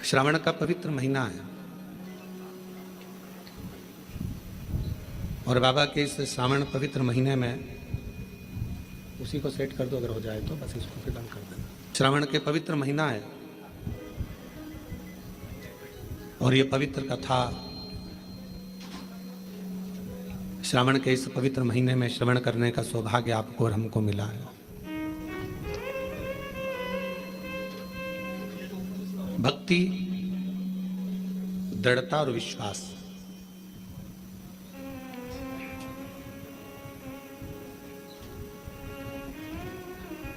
श्रावण का पवित्र महीना है और बाबा के इस श्रावण पवित्र महीने में उसी को सेट कर दो, अगर हो जाए तो बस इसको फिर बंद कर देना। श्रावण के पवित्र महीना है और ये पवित्र कथा श्रावण के इस पवित्र महीने में श्रवण करने का सौभाग्य आपको और हमको मिला है। भक्ति, दृढ़ता और विश्वास,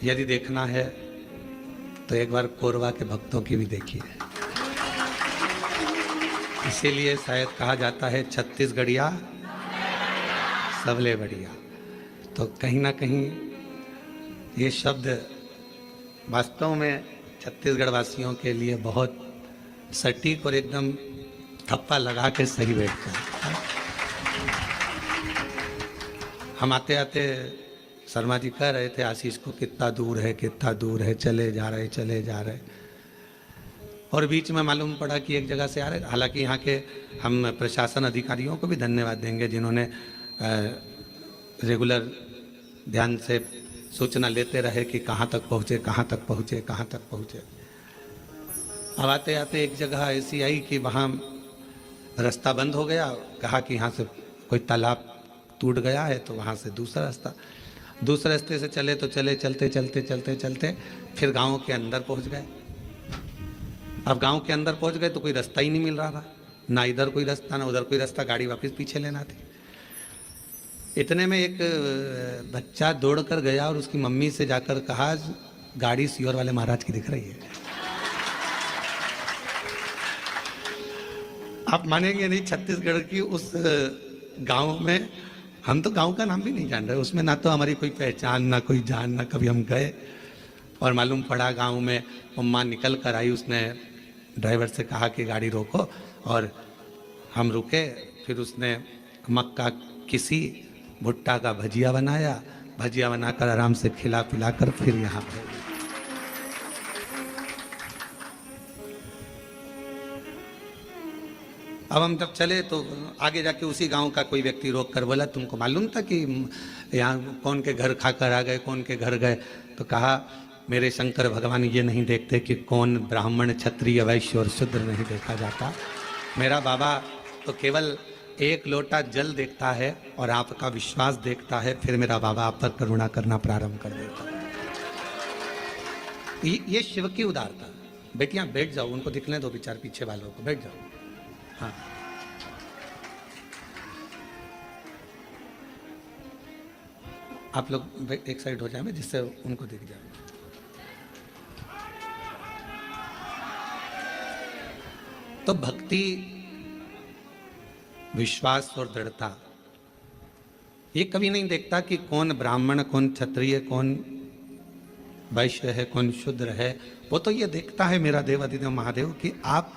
यदि देखना है तो एक बार कोरवा के भक्तों की भी देखिए। इसीलिए शायद कहा जाता है छत्तीसगढ़िया सबले बढ़िया। तो कहीं ना कहीं ये शब्द वास्तव में छत्तीसगढ़ वासियों के लिए बहुत सटीक और एकदम थप्पा लगा के सही बैठता है। हम आते आते शर्मा जी कह रहे थे आशीष को कितना दूर है, चले जा रहे। और बीच में मालूम पड़ा कि एक जगह से आ रहे। हालांकि यहाँ के हम प्रशासन अधिकारियों को भी धन्यवाद देंगे जिन्होंने रेगुलर ध्यान से सूचना लेते रहे कि कहाँ तक पहुँचे। अब आते आते एक जगह ऐसी आई कि वहाँ रास्ता बंद हो गया। कहा कि यहाँ से कोई तालाब टूट गया है तो वहाँ से दूसरे रास्ते से चले तो चलते फिर गांव के अंदर पहुँच गए। अब गांव के अंदर पहुँच गए तो कोई रास्ता ही नहीं मिल रहा था, ना इधर कोई रास्ता ना उधर कोई रास्ता, गाड़ी वापस पीछे लेना थी। इतने में एक बच्चा दौड़ कर गया और उसकी मम्मी से जाकर कहा गाड़ी सियोर वाले महाराज की दिख रही है। आप मानेंगे नहीं, छत्तीसगढ़ की उस गांव में, हम तो गांव का नाम भी नहीं जान रहे, उसमें ना तो हमारी कोई पहचान ना कोई जान, ना कभी हम गए। और मालूम पड़ा गांव में अम्मा निकल कर आई, उसने ड्राइवर से कहा कि गाड़ी रोको और हम रुके। फिर उसने मक्का किसी भुट्टा का भजिया बनाकर आराम से खिला पिला कर फिर यहाँ पे। अब हम जब चले तो आगे जाके उसी गांव का कोई व्यक्ति रोक कर बोला तुमको मालूम था कि यहाँ कौन के घर खाकर आ गए, कौन के घर गए? तो कहा मेरे शंकर भगवान ये नहीं देखते कि कौन ब्राह्मण, क्षत्रिय, वैश्य और शूद्र नहीं देखा जाता। मेरा बाबा तो केवल एक लोटा जल देखता है और आपका विश्वास देखता है, फिर मेरा बाबा आप पर करुणा करना प्रारंभ कर देता है। ये शिव की उदारता। बेटियां बैठ जाओ, उनको दिखने दो बेचार पीछे वालों को, बैठ जाओ। हाँ, आप लोग एक साइड हो जाए जिससे उनको दिख जाए। तो भक्ति, विश्वास और दृढ़ता, ये कभी नहीं देखता कि कौन ब्राह्मण, कौन क्षत्रिय, कौन वैश्य है, कौन शूद्र है। वो तो ये देखता है मेरा देवाधिदेव महादेव कि आप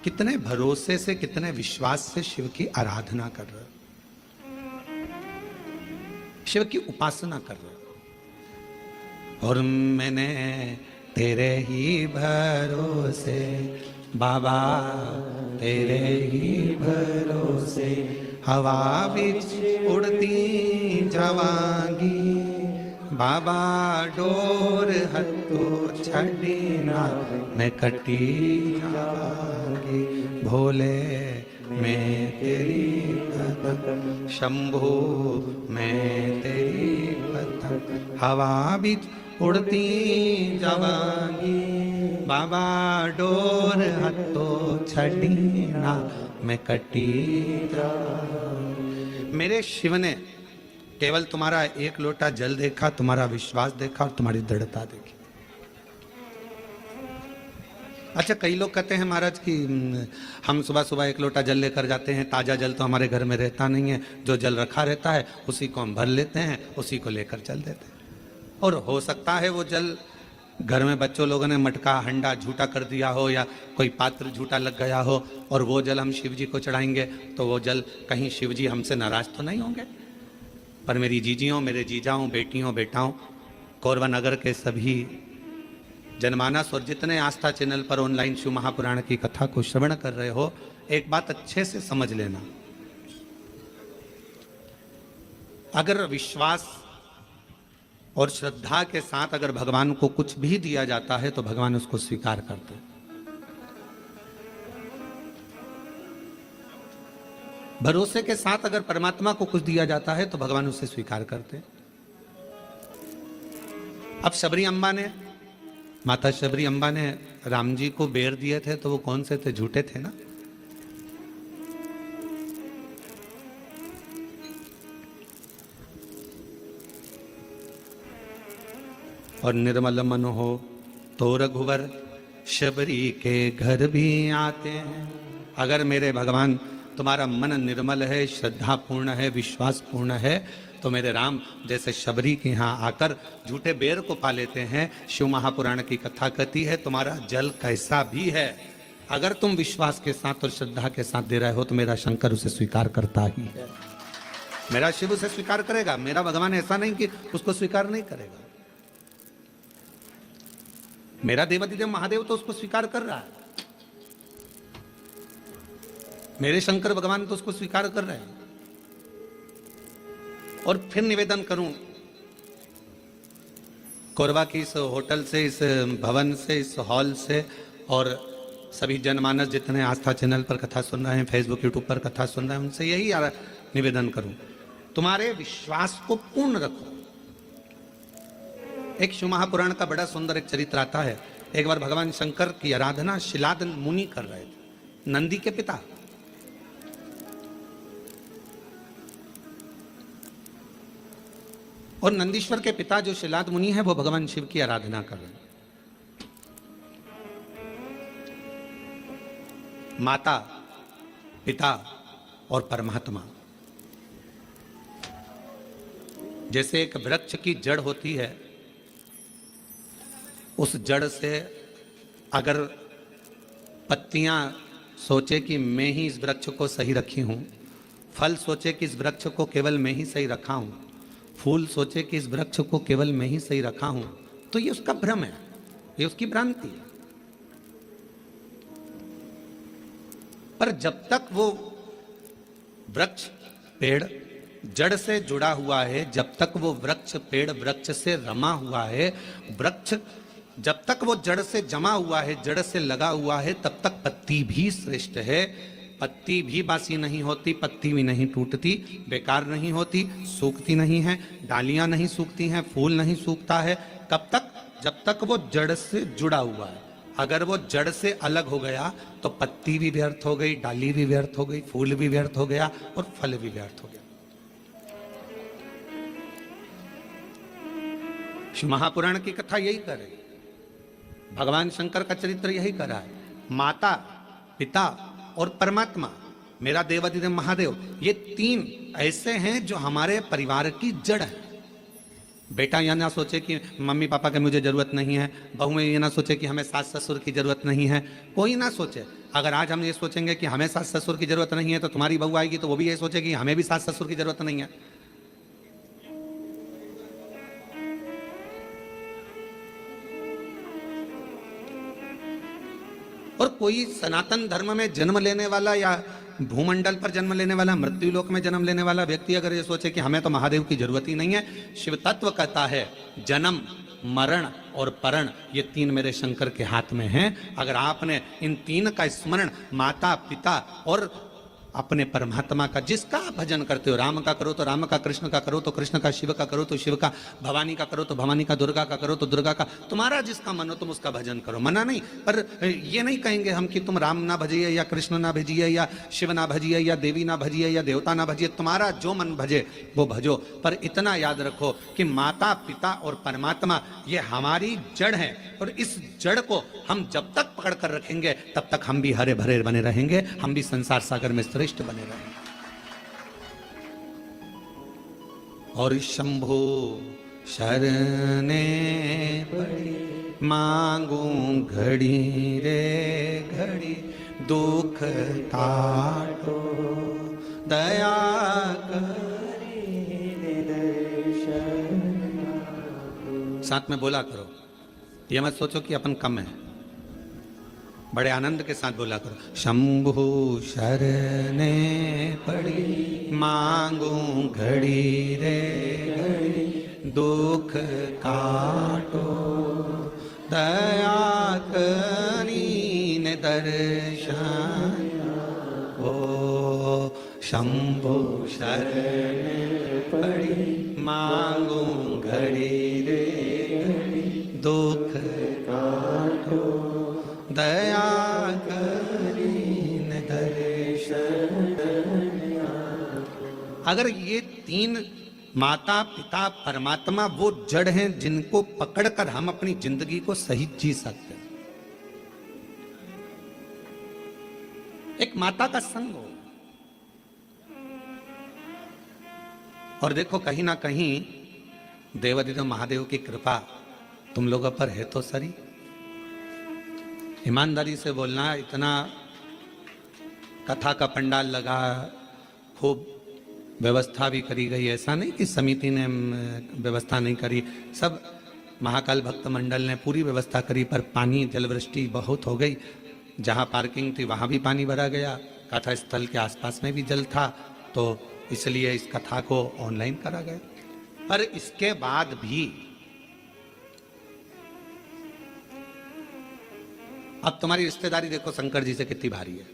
कितने भरोसे से, कितने विश्वास से शिव की आराधना कर रहे हो, शिव की उपासना कर रहे हो। और मैंने तेरे ही भरोसे बाबा, तेरे ही भरोसे हवा बिच उड़ती जावांगी, बाबा डोर हत्तो छड़ी ना मैं कटी जावांगी, भोले मैं तेरी पतंग, शंभो मैं तेरी पतंग, हवा बिच उड़ती जावांगी, बाबा डोर हत्तो छड़ी ना मैं कटी जावांगी। मेरे शिव ने केवल तुम्हारा एक लोटा जल देखा, तुम्हारा विश्वास देखा और तुम्हारी दृढ़ता देखी। अच्छा, कई लोग कहते हैं महाराज कि हम सुबह सुबह एक लोटा जल लेकर जाते हैं, ताज़ा जल तो हमारे घर में रहता नहीं है, जो जल रखा रहता है उसी को हम भर लेते हैं, उसी को लेकर चल देते हैं। और हो सकता है वो जल घर में बच्चों लोगों ने मटका हंडा झूठा कर दिया हो या कोई पात्र झूठा लग गया हो और वो जल हम शिव जी को चढ़ाएंगे तो वो जल कहीं शिव जी हमसे नाराज तो नहीं होंगे। पर मेरी जीजियों, मेरे जीजाओं, बेटियों, बेटाओं, कोरबा नगर के सभी जनमानस और जितने आस्था चैनल पर ऑनलाइन शिव महापुराण की कथा को श्रवण कर रहे हो, एक बात अच्छे से समझ लेना। अगर विश्वास और श्रद्धा के साथ अगर भगवान को कुछ भी दिया जाता है तो भगवान उसको स्वीकार करते हैं। भरोसे के साथ अगर परमात्मा को कुछ दिया जाता है तो भगवान उसे स्वीकार करते हैं। अब शबरी अम्बा ने, माता शबरी अम्बा ने राम जी को बेर दिए थे तो वो कौन से थे? झूठे थे ना। और निर्मल मन हो तो रघुवर शबरी के घर भी आते हैं। अगर मेरे भगवान तुम्हारा मन निर्मल है, श्रद्धा पूर्ण है, विश्वास पूर्ण है, तो मेरे राम जैसे शबरी के यहाँ आकर झूठे बेर को पा लेते हैं। शिव महापुराण की कथा कहती है तुम्हारा जल कैसा भी है, अगर तुम विश्वास के साथ और श्रद्धा के साथ दे रहे हो तो मेरा शंकर उसे स्वीकार करता ही है। मेरा शिव उसे स्वीकार करेगा। मेरा भगवान ऐसा नहीं कि उसको स्वीकार नहीं करेगा। मेरा देवाधिदेव महादेव तो उसको स्वीकार कर रहा है। मेरे शंकर भगवान तो उसको स्वीकार कर रहे हैं। और फिर निवेदन करूं, कोरबा की इस होटल से, इस भवन से, इस हॉल से और सभी जनमानस जितने आस्था चैनल पर कथा सुन रहे हैं, फेसबुक यूट्यूब पर कथा सुन रहे हैं, उनसे यही निवेदन करूं, तुम्हारे विश्वास को पूर्ण रखो। एक शिव महापुराण का बड़ा सुंदर एक चरित्र आता है। एक बार भगवान शंकर की आराधना शिलाद मुनि कर रहे थे, नंदी के पिता। और नंदीश्वर के पिता जो शिलाद मुनि है वो भगवान शिव की आराधना कर रहे हैं। माता, पिता और परमात्मा, जैसे एक वृक्ष की जड़ होती है, उस जड़ से अगर पत्तियां सोचे कि मैं ही इस वृक्ष को सही रखी हूं, फल सोचे कि इस वृक्ष को केवल मैं ही सही रखा हूं, फूल सोचे कि इस वृक्ष को केवल मैं ही सही रखा हूं, तो ये उसका भ्रम है, ये उसकी भ्रांति है। पर जब तक वो वृक्ष पेड़ जड़ से जुड़ा हुआ है, जब तक वो वृक्ष पेड़ वृक्ष से रमा हुआ है, वृक्ष जब तक वो जड़ से जमा हुआ है, जड़ से लगा हुआ है, तब तक पत्ती भी श्रेष्ठ है। पत्ती भी बासी नहीं होती, पत्ती भी नहीं टूटती, बेकार नहीं होती, सूखती नहीं है, डालियां नहीं सूखती हैं, फूल नहीं सूखता है। कब तक? जब तक वो जड़ से जुड़ा हुआ है। अगर वो जड़ से अलग हो गया तो पत्ती भी व्यर्थ हो गई, डाली भी व्यर्थ हो गई, फूल भी व्यर्थ हो गया और फल भी व्यर्थ हो गया। शिव महापुराण की कथा यही कर रही, भगवान शंकर का चरित्र यही कर रहा है। माता, पिता और परमात्मा, मेरा देवाधिदेव महादेव, ये तीन ऐसे हैं जो हमारे परिवार की जड़ है। बेटा यह ना सोचे कि मम्मी पापा की मुझे जरूरत नहीं है, बहुएं ये ना सोचे कि हमें सास ससुर की जरूरत नहीं है, कोई ना सोचे। अगर आज हम ये सोचेंगे कि हमें सास ससुर की जरूरत नहीं है तो तुम्हारी बहू आएगी तो वो भी ये सोचेगी हमें भी सास ससुर की जरूरत नहीं है। और कोई सनातन धर्म में जन्म लेने वाला या भूमंडल पर जन्म लेने वाला, मृत्यु लोक में जन्म लेने वाला व्यक्ति अगर ये सोचे कि हमें तो महादेव की जरूरत ही नहीं है, शिव तत्व कहता है जन्म, मरण और परण ये तीन मेरे शंकर के हाथ में हैं। अगर आपने इन तीन का स्मरण, माता, पिता और अपने परमात्मा का, जिसका भजन करते हो, राम का करो तो राम का, कृष्ण का करो तो कृष्ण का, शिव का करो तो शिव का, भवानी का करो तो भवानी का, दुर्गा का करो तो दुर्गा का, तुम्हारा जिसका मन हो तुम उसका भजन करो, मना नहीं। पर ये नहीं कहेंगे हम कि तुम राम ना भजिए या कृष्ण ना भजिए या शिव ना भजिए या देवी ना भजिए या देवता ना भजिए, तुम्हारा जो मन भजे वो भजो। पर इतना याद रखो कि माता, पिता और परमात्मा ये हमारी जड़ है, और इस जड़ को हम जब तक पकड़ कर रखेंगे तब तक हम भी हरे भरे बने रहेंगे, हम भी संसार सागर में श्रेष्ठ बने रहेंगे। और शंभो शरणे पड़ी मांगू घड़ी रे घड़ी, दुख ताटो दया करी दर्शन। साथ में बोला करो, ये मत सोचो कि अपन कम है, बड़े आनंद के साथ बोला करो, शंभु शरणे पड़ी मांगू घड़ी रे घड़ी, दुख काटो दया करीन दर्शन। ओ शंभु शरणे पड़ी मांगू घड़ी रे घड़ी, दुख काटो दया करीन दर्शन। अगर ये तीन माता पिता परमात्मा वो जड़ हैं जिनको पकड़कर हम अपनी जिंदगी को सही जी सकते हैं। एक माता का संग हो, और देखो कहीं ना कहीं देवादिदेव महादेव की कृपा तुम लोगों पर है तो सरी। ईमानदारी से बोलना, इतना कथा का पंडाल लगा, खूब व्यवस्था भी करी गई, ऐसा नहीं कि समिति ने व्यवस्था नहीं करी, सब महाकाल भक्त मंडल ने पूरी व्यवस्था करी, पर पानी जलवृष्टि बहुत हो गई। जहाँ पार्किंग थी वहाँ भी पानी भरा गया, कथा स्थल के आसपास में भी जल था, तो इसलिए इस कथा को ऑनलाइन करा गया। पर इसके बाद भी अब तुम्हारी रिश्तेदारी देखो शंकर जी से कितनी भारी है,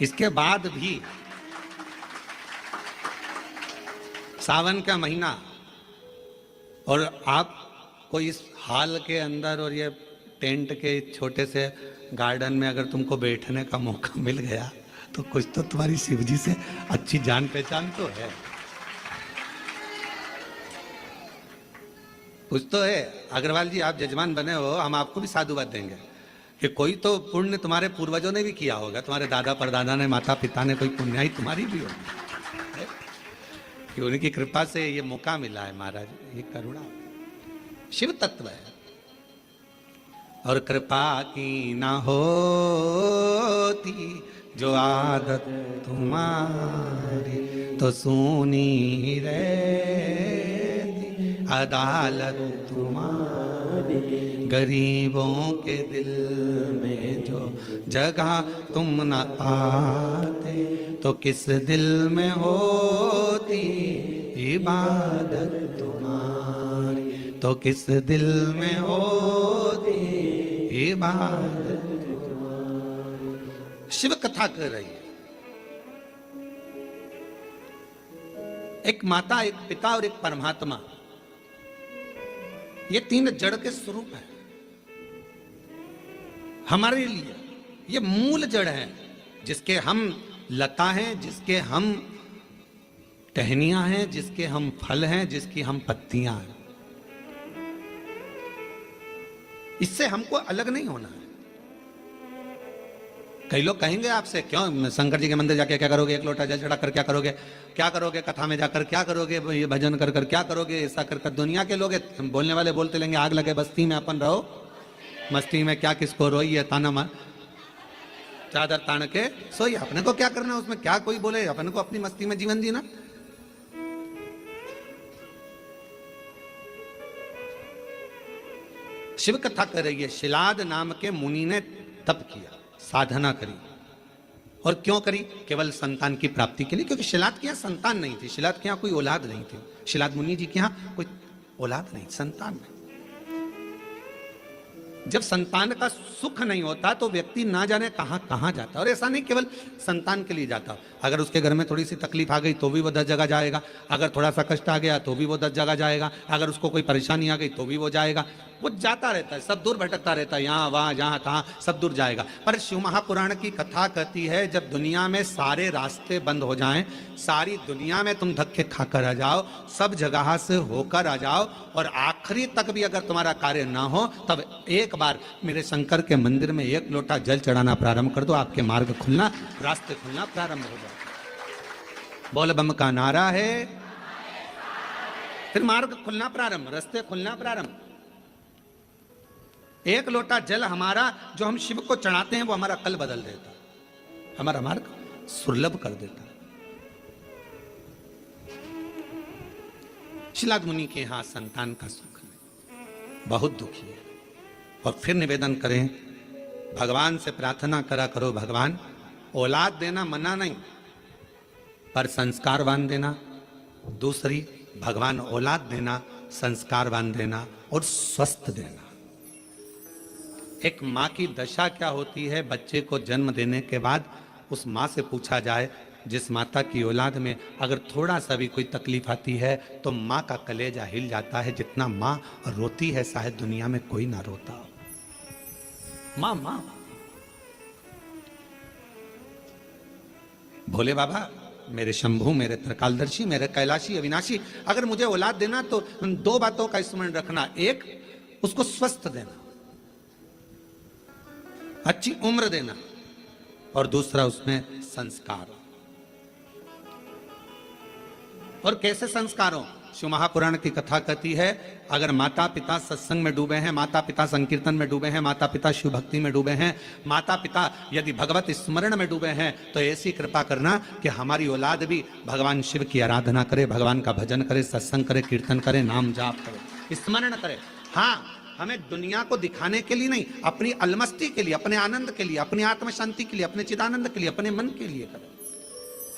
इसके बाद भी सावन का महीना और आपको इस हॉल के अंदर और ये टेंट के छोटे से गार्डन में अगर तुमको बैठने का मौका मिल गया तो कुछ तो तुम्हारी शिव जी से अच्छी जान पहचान तो है, कुछ तो है। अग्रवाल जी आप जजमान बने हो, हम आपको भी साधुवाद देंगे कि कोई तो पुण्य तुम्हारे पूर्वजों ने भी किया होगा, तुम्हारे दादा परदादा ने, माता पिता ने, कोई पुण्याई तुम्हारी भी होगी कि उनकी कृपा से ये मौका मिला है। महाराज ये करुणा शिव तत्व है। और कृपा की ना होती जो आदत तुम्हारी तो सुनी रहती अदालत तुम्हारी, गरीबों के दिल में जो जगह तुम न पाते तो किस दिल में होती इबादत तुम्हारी, तो किस दिल में होती इबादत तुम्हारी। शिव कथा कर रही है, एक माता, एक पिता और एक परमात्मा, ये तीन जड़ के स्वरूप है हमारे लिए। ये मूल जड़ है जिसके हम लता हैं, जिसके हम टहनियां हैं, जिसके हम फल हैं, जिसकी हम पत्तियां हैं। इससे हमको अलग नहीं होना है। कई लोग कहेंगे आपसे, क्यों शंकर जी के मंदिर जाके क्या करोगे, एक लोटा जल चढ़ाकर क्या करोगे, क्या करोगे कथा में जाकर क्या करोगे, ये भजन कर कर क्या करोगे, ऐसा कर कर दुनिया के लोग बोलने वाले बोलते लेंगे, आग लगे बस्ती में अपन रहो, मस्ती में क्या किसको रोई है, ताना मार चादर तान के सोई, अपने को क्या करना उसमें, क्या कोई बोले, अपने को अपनी मस्ती में जीवन जीना। शिव कथा कर रही है। शिलाद नाम के मुनि ने तप किया, साधना करी, और क्यों करी, केवल संतान की प्राप्ति के लिए, क्योंकि शिलाद के यहाँ संतान नहीं थी, शिलाद के यहाँ कोई औलाद नहीं थी, शिलाद मुनि जी के यहाँ कोई औलाद नहीं, संतान नहीं। जब संतान का सुख नहीं होता तो व्यक्ति ना जाने कहां कहां जाता है। और ऐसा नहीं केवल संतान के लिए जाता, अगर उसके घर में थोड़ी सी तकलीफ आ गई तो भी वो 10 जगह जाएगा, अगर थोड़ा सा कष्ट आ गया तो भी वो 10 जगह जाएगा, अगर उसको कोई परेशानी आ गई तो भी वो जाएगा, वो जाता रहता है, सब दूर भटकता रहता है, यहाँ वहाँ जहाँ तहाँ सब दूर जाएगा। पर शिव महापुराण की कथा कहती है जब दुनिया में सारे रास्ते बंद हो जाएं, सारी दुनिया में तुम धक्के खाकर आ जाओ, सब जगह से होकर आ जाओ, और आखिरी तक भी अगर तुम्हारा कार्य ना हो, तब एक बार मेरे शंकर के मंदिर में एक लोटा जल चढ़ाना प्रारंभ कर दो, आपके मार्ग खुलना, रास्ते खुलना प्रारंभ हो जाए। बोल बम का नारा है, फिर मार्ग खुलना प्रारंभ, रास्ते खुलना प्रारंभ। एक लोटा जल हमारा जो हम शिव को चढ़ाते हैं वो हमारा कल बदल देता है, हमारा मार्ग सुलभ कर देता है। शिलाद मुनि के यहां संतान का सुख नहीं, बहुत दुखी है। और फिर निवेदन करें, भगवान से प्रार्थना करा करो, भगवान औलाद देना मना नहीं, पर संस्कारवान देना। दूसरी, भगवान औलाद देना, संस्कारवान देना और स्वस्थ देना। एक माँ की दशा क्या होती है, बच्चे को जन्म देने के बाद उस माँ से पूछा जाए, जिस माता की औलाद में अगर थोड़ा सा भी कोई तकलीफ आती है तो माँ का कलेजा हिल जाता है। जितना माँ रोती है शायद दुनिया में कोई ना रोता हो। माँ माँ। भोले बाबा, मेरे शंभू, मेरे त्रिकालदर्शी, मेरे कैलाशी अविनाशी, अगर मुझे औलाद देना तो दो बातों का स्मरण रखना। एक, उसको स्वस्थ देना, अच्छी उम्र देना, और दूसरा उसमें संस्कार। और कैसे संस्कार हो? शिव महापुराण की कथा कहती है, अगर माता पिता सत्संग में डूबे हैं, माता पिता संकीर्तन में डूबे हैं, माता पिता शिव भक्ति में डूबे हैं, माता पिता यदि भगवत स्मरण में डूबे हैं, तो ऐसी कृपा करना कि हमारी औलाद भी भगवान शिव की आराधना करे, भगवान का भजन करे, सत्संग करे, कीर्तन करे, नाम जाप करे, स्मरण करे। हाँ, हमें दुनिया को दिखाने के लिए नहीं, अपनी अलमस्ती के लिए, अपने आनंद के लिए, अपनी आत्म शांति के लिए, अपने चिदानंद के लिए, अपने मन के लिए करें।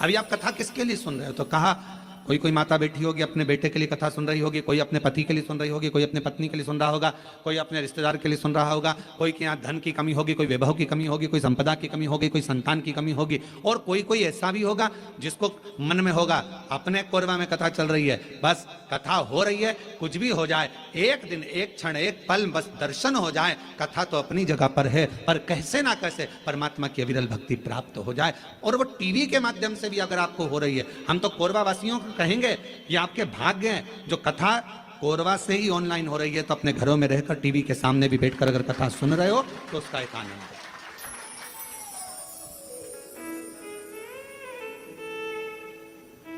अभी आप कथा किसके लिए सुन रहे हो? तो कहा कोई माता बैठी होगी अपने बेटे के लिए कथा सुन रही होगी, कोई अपने पति के लिए सुन रही होगी, कोई अपने पत्नी के लिए सुन रहा होगा, कोई अपने रिश्तेदार के लिए सुन रहा होगा, कोई के यहाँ धन की कमी होगी, कोई वैभव की कमी होगी, कोई संपदा की कमी होगी, कोई संतान की कमी होगी, और कोई ऐसा भी होगा जिसको मन में होगा अपने कोरबा में कथा चल रही है, बस कथा हो रही है, कुछ भी हो जाए, एक दिन, एक क्षण, एक पल बस दर्शन हो जाए, कथा तो अपनी जगह पर है, पर कैसे ना कैसे परमात्मा की अविरल भक्ति प्राप्त हो जाए। और वो टीवी के माध्यम से भी अगर आपको हो रही है, हम तो कोरबा वासियों को कहेंगे कि आपके भाग्य हैं जो कथा कोरबा से ही ऑनलाइन हो रही है, तो अपने घरों में रहकर टीवी के सामने भी बैठकर अगर कथा सुन रहे हो तो उसका एक आनंद है।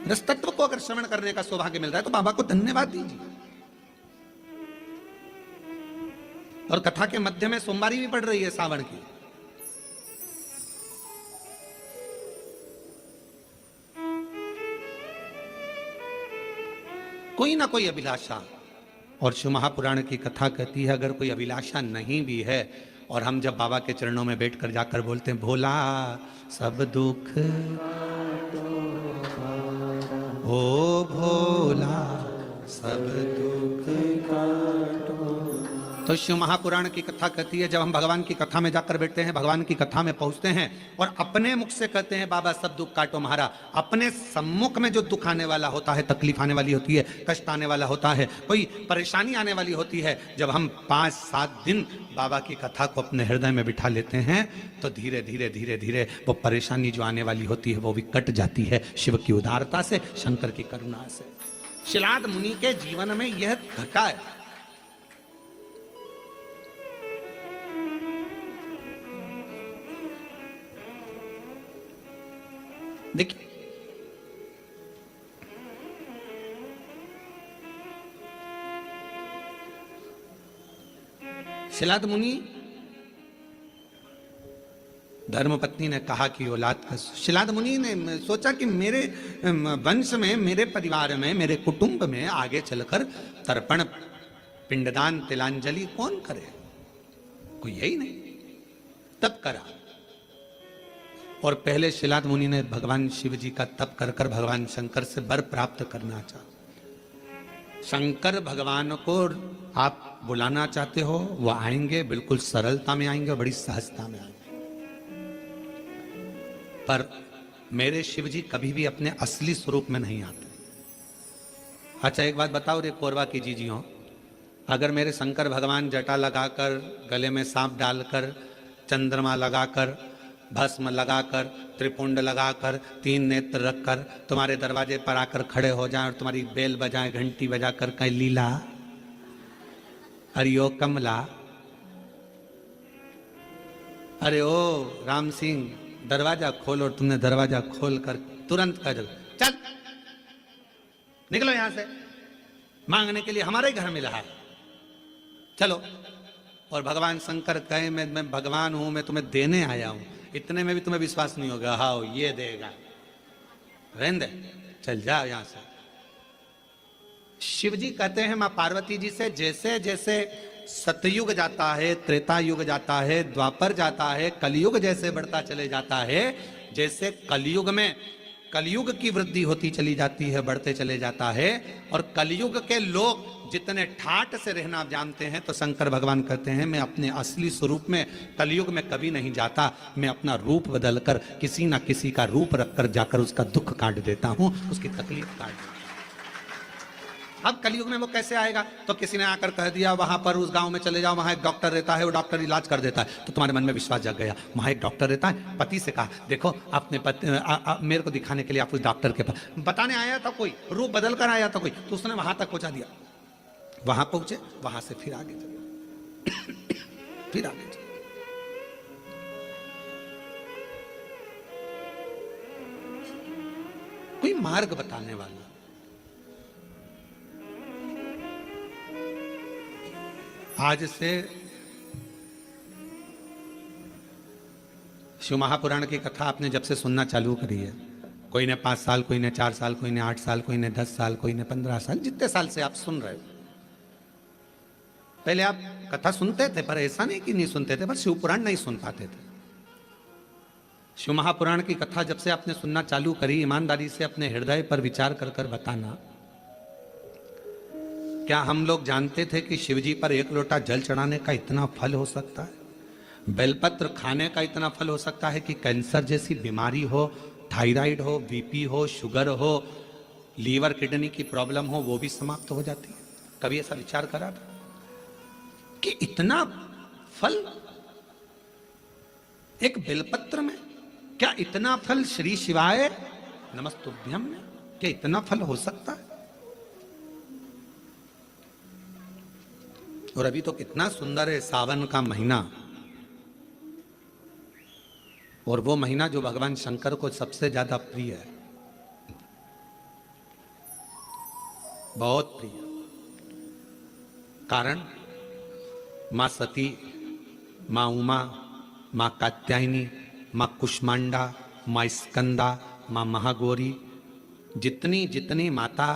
रस तत्व को अगर श्रवण करने का सौभाग्य मिल रहा है तो बाबा को धन्यवाद दीजिए। और कथा के मध्य में सोमवारी भी पड़ रही है सावन की। कोई ना कोई अभिलाषा, और शिव महापुराण की कथा कहती है अगर कोई अभिलाषा नहीं भी है, और हम जब बाबा के चरणों में बैठकर जाकर बोलते हैं, भोला सब दुख ओ भोला सब दुख काटो। तो शिव महापुराण की कथा कहती है जब हम भगवान की कथा में जाकर बैठते हैं, भगवान की कथा में पहुंचते हैं और अपने मुख से कहते हैं बाबा सब दुख काटो महारा, अपने सम्मुख में जो दुख आने वाला होता है, तकलीफ आने वाली होती है, कष्ट आने वाला होता है, कोई परेशानी आने वाली होती है, जब हम 5-7 दिन बाबा की कथा को अपने हृदय में बिठा लेते हैं तो धीरे धीरे धीरे धीरे वो परेशानी जो आने वाली होती है वो भी कट जाती है, शिव की उदारता से, शंकर की करुणा से। शिलाद मुनि के जीवन में यह घटा है। देखिए, शिलाद मुनि, धर्मपत्नी ने कहा कि औलाद का, शिलाद मुनि ने सोचा कि मेरे वंश में, मेरे परिवार में, मेरे कुटुंब में आगे चलकर तर्पण, पिंडदान, तिलांजलि कौन करे, कोई यही नहीं। तब करा, और पहले शिलाद मुनि ने भगवान शिव जी का तप कर कर भगवान शंकर से वर प्राप्त करना चाहा। शंकर भगवान को आप बुलाना चाहते हो, वो आएंगे, बिल्कुल सरलता में आएंगे और बड़ी सहजता में आएंगे। पर मेरे शिव जी कभी भी अपने असली स्वरूप में नहीं आते। अच्छा एक बात बताओ रे कोरबा की जीजी हो, अगर मेरे शंकर भगवान जटा लगाकर, गले में सांप डालकर, चंद्रमा लगाकर, भस्म लगाकर, त्रिपुंड लगाकर, 3 नेत्र रखकर तुम्हारे दरवाजे पर आकर खड़े हो जाएं और तुम्हारी बेल बजाएं, घंटी बजाकर कहीं लीला, अरे ओ कमला, अरे ओ राम सिंह दरवाजा खोल, और तुमने दरवाजा खोल कर तुरंत कह दो चल निकलो यहां से, मांगने के लिए हमारे ही घर मिला है, चलो। और भगवान शंकर कहे मैं भगवान हूं, मैं तुम्हें देने आया हूं, इतने में भी तुम्हें विश्वास नहीं होगा, हाँ ये देगा, रहने दे, चल जाओ यहां से। शिव जी कहते हैं मां पार्वती जी से, जैसे जैसे सतयुग जाता है, त्रेता युग जाता है, द्वापर जाता है, कलयुग जैसे बढ़ता चले जाता है, जैसे कलयुग में कलयुग की वृद्धि होती चली जाती है, बढ़ते चले जाता है, और कलयुग के लोग जितने ठाट से रहना जानते हैं, तो शंकर भगवान कहते हैं मैं अपने असली स्वरूप में कलयुग में कभी नहीं जाता, मैं अपना रूप बदलकर किसी ना किसी का रूप रखकर जाकर उसका दुख काट देता हूं, उसकी तकलीफ काट देता हूं। अब कलयुग में वो कैसे आएगा? तो किसी ने आकर कह दिया वहां पर उस गांव में चले जाओ, वहां एक डॉक्टर रहता है, वो डॉक्टर इलाज कर देता है, तो तुम्हारे मन में विश्वास जग गया, वहां एक डॉक्टर रहता है। पति से कहा देखो अपने मेरे को दिखाने के लिए आप उस डॉक्टर के पास, बताने आया था कोई, रूप बदल कर आया था कोई, तो उसने वहां तक पहुंचा दिया। वहां पहुंचे, वहां से फिर आगे चले, फिर आगे चले। कोई मार्ग बताने वाला। आज से शिव महापुराण की कथा आपने जब से सुनना चालू करी है, कोई ने 5 साल, कोई ने 4 साल, कोई ने 8 साल, कोई ने 10 साल, कोई ने 15 साल, जितने साल से आप सुन रहे हो। पहले आप कथा सुनते थे, पर ऐसा नहीं कि नहीं सुनते थे, पर शिव पुराण नहीं सुन पाते थे। शिव महापुराण की कथा जब से आपने सुनना चालू करी, ईमानदारी से अपने हृदय पर विचार कर कर बताना, क्या हम लोग जानते थे कि शिवजी पर 1 लोटा जल चढ़ाने का इतना फल हो सकता है? बेलपत्र खाने का इतना फल हो सकता है कि कैंसर जैसी बीमारी हो, थायराइड हो, बीपी हो, शुगर हो, लीवर किडनी की प्रॉब्लम हो, वो भी समाप्त हो जाती है। कभी ऐसा विचार करा था कि इतना फल एक बेलपत्र में? क्या इतना फल श्री शिवाय नमस्तुभ्यम में, क्या इतना फल हो सकता है? और अभी तो कितना सुंदर है सावन का महीना, और वो महीना जो भगवान शंकर को सबसे ज्यादा प्रिय है, बहुत प्रिय। कारण मां सती, मां उमा, मां कात्यायनी, मां कुष्मांडा, मां स्कंदा, मां महागौरी, जितनी जितनी माता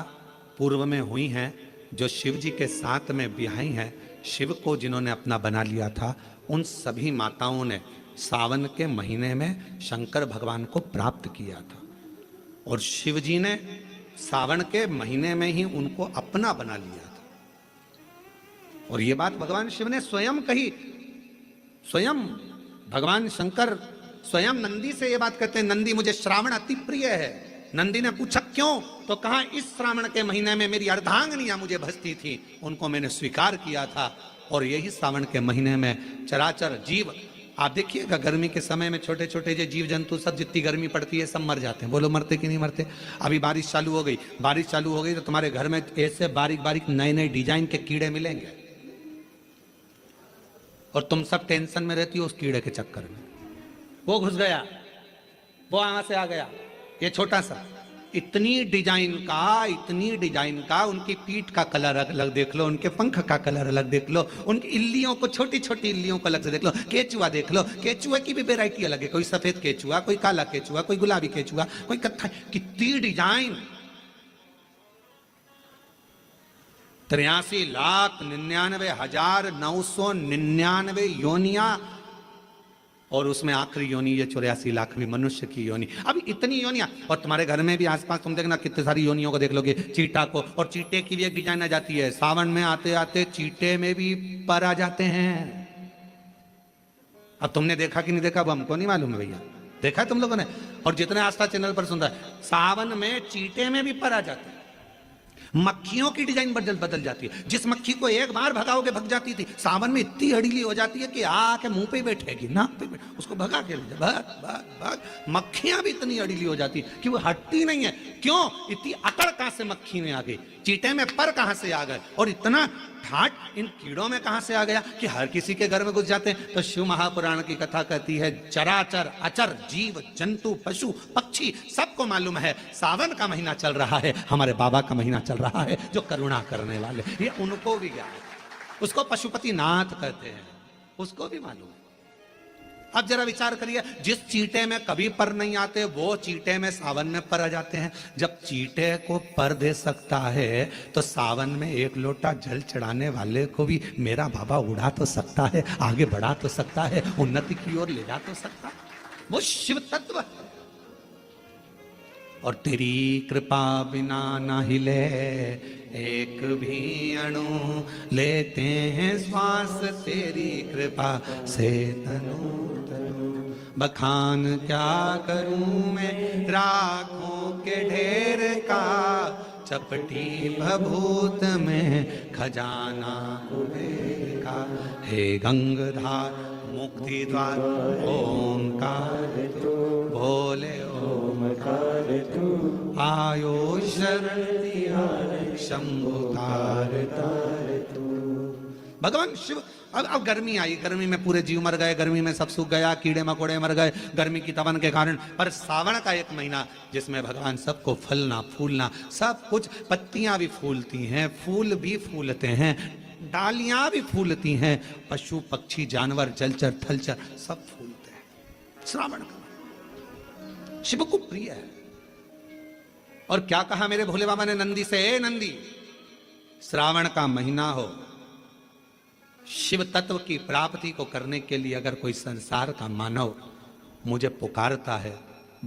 पूर्व में हुई हैं, जो शिव जी के साथ में ब्याही हैं, शिव को जिन्होंने अपना बना लिया था, उन सभी माताओं ने सावन के महीने में शंकर भगवान को प्राप्त किया था, और शिव जी ने सावन के महीने में ही उनको अपना बना लिया था। और ये बात भगवान शिव ने स्वयं कही, स्वयं भगवान शंकर स्वयं नंदी से ये बात कहते हैं, नंदी मुझे श्रावण अति प्रिय है। नंदी ने पूछा क्यों? तो कहा इस श्रावण के महीने में मेरी अर्धांगनियां मुझे भजती थी, उनको मैंने स्वीकार किया था, और यही श्रावण के महीने में चराचर जीव, आप देखिएगा गर्मी के समय में छोटे छोटे जो जीव जंतु सब, जितनी गर्मी पड़ती है सब मर जाते हैं। बोलो मरते कि नहीं मरते? अभी बारिश चालू हो गई, बारिश चालू हो गई तो तुम्हारे घर में ऐसे बारीक बारीक नए नए डिजाइन के कीड़े मिलेंगे, और तुम सब टेंशन में रहती हो उस कीड़े के चक्कर में। वो घुस गया, वो वहां से आ गया, ये छोटा सा, इतनी डिजाइन का, उनकी पीठ का कलर अलग देख लो, उनके पंख का कलर अलग देख लो, उनकी इल्लियों को, छोटी छोटी इल्लियों को अलग से देख लो, केचुआ देख लो, केचुआ की भी वेराइटी अलग है, कोई सफेद केचुआ, कोई काला केचुआ, कोई गुलाबी केचुआ, कोई कत्था, कितनी डिजाइन। 83,99,999 योनिया, और उसमें आखिरी योनि ये 84 लाख भी मनुष्य की योनि। अब इतनी योनियां, और तुम्हारे घर में भी आसपास तुम देखना कितने सारी योनियों को देख लोगे, चीटा को, और चीटे की भी एक डिजाइन आ जाती है। सावन में आते आते चीटे में भी पर आ जाते हैं। अब तुमने देखा कि नहीं देखा अब हमको नहीं मालूम है भैया, देखा है तुम लोगों ने? और जितने आस्था चैनल पर सुन रहा है, सावन में चीटे में भी पर आ जाते हैं। मक्खियों की डिजाइन बदल जाती है। जिस मक्खी को एक बार भगाओगे भग जाती थी, सावन में इतनी अड़ीली हो जाती है कि आके मुंह पे बैठेगी, नाक पे बैठे, उसको भगा के ले जा, भाग। मक्खियां भी इतनी अड़ीली हो जाती कि वो हटती नहीं है। क्यों? इतनी अकड़ कहां से मक्खी में आ गई, चीटे में पर कहां से आ गए, और इतना ठाट इन कीड़ों में कहां से आ गया कि हर किसी के घर में घुस जाते हैं। तो शिव महापुराण की कथा कहती है, चराचर अचर जीव जंतु पशु पक्षी सबको मालूम है सावन का महीना चल रहा है, हमारे बाबा का महीना चल रहा है जो करुणा करने वाले, ये उनको भी ज्ञान है। उसको पशुपति नाथ कहते हैं, उसको भी मालूम है। अब जरा विचार करिए, जिस चींटे में कभी पर नहीं आते वो चींटे में सावन में पर आ जाते हैं। जब चींटे को पर दे सकता है तो सावन में एक लोटा जल चढ़ाने वाले को भी मेरा बाबा उड़ा तो सकता है, आगे बढ़ा तो सकता है, उन्नति की ओर ले जा तो सकता है। वो शिव तत्व। और तेरी कृपा बिना न हिले एक भी अणु, लेते हैं श्वास तेरी कृपा से तनु तनु। बखान क्या करूं मैं राखों के ढेर का, चपटी भभूत में खजाना कुबेर का। हे गंगाधार मुक्ति द्वार ओंकार तू, बोले ओंकार तू, आयो शरण शंभु तार तार तू। भगवान शिव। अब गर्मी आई, गर्मी में पूरे जीव मर गए, गर्मी में सब सूख गया, कीड़े मकोड़े मर गए गर्मी की तपन के कारण। पर सावन का एक महीना जिसमें भगवान सबको फलना फूलना सब कुछ, पत्तियां भी फूलती हैं, फूल भी फूलते हैं, डालियां भी फूलती हैं, पशु पक्षी जानवर जलचर थलचर सब फूलते हैं। श्रावण का शिव को प्रिय है। और क्या कहा मेरे भोले बाबा ने नंदी से, ए नंदी, श्रावण का महीना हो, शिव तत्व की प्राप्ति को करने के लिए अगर कोई संसार का मानव मुझे पुकारता है,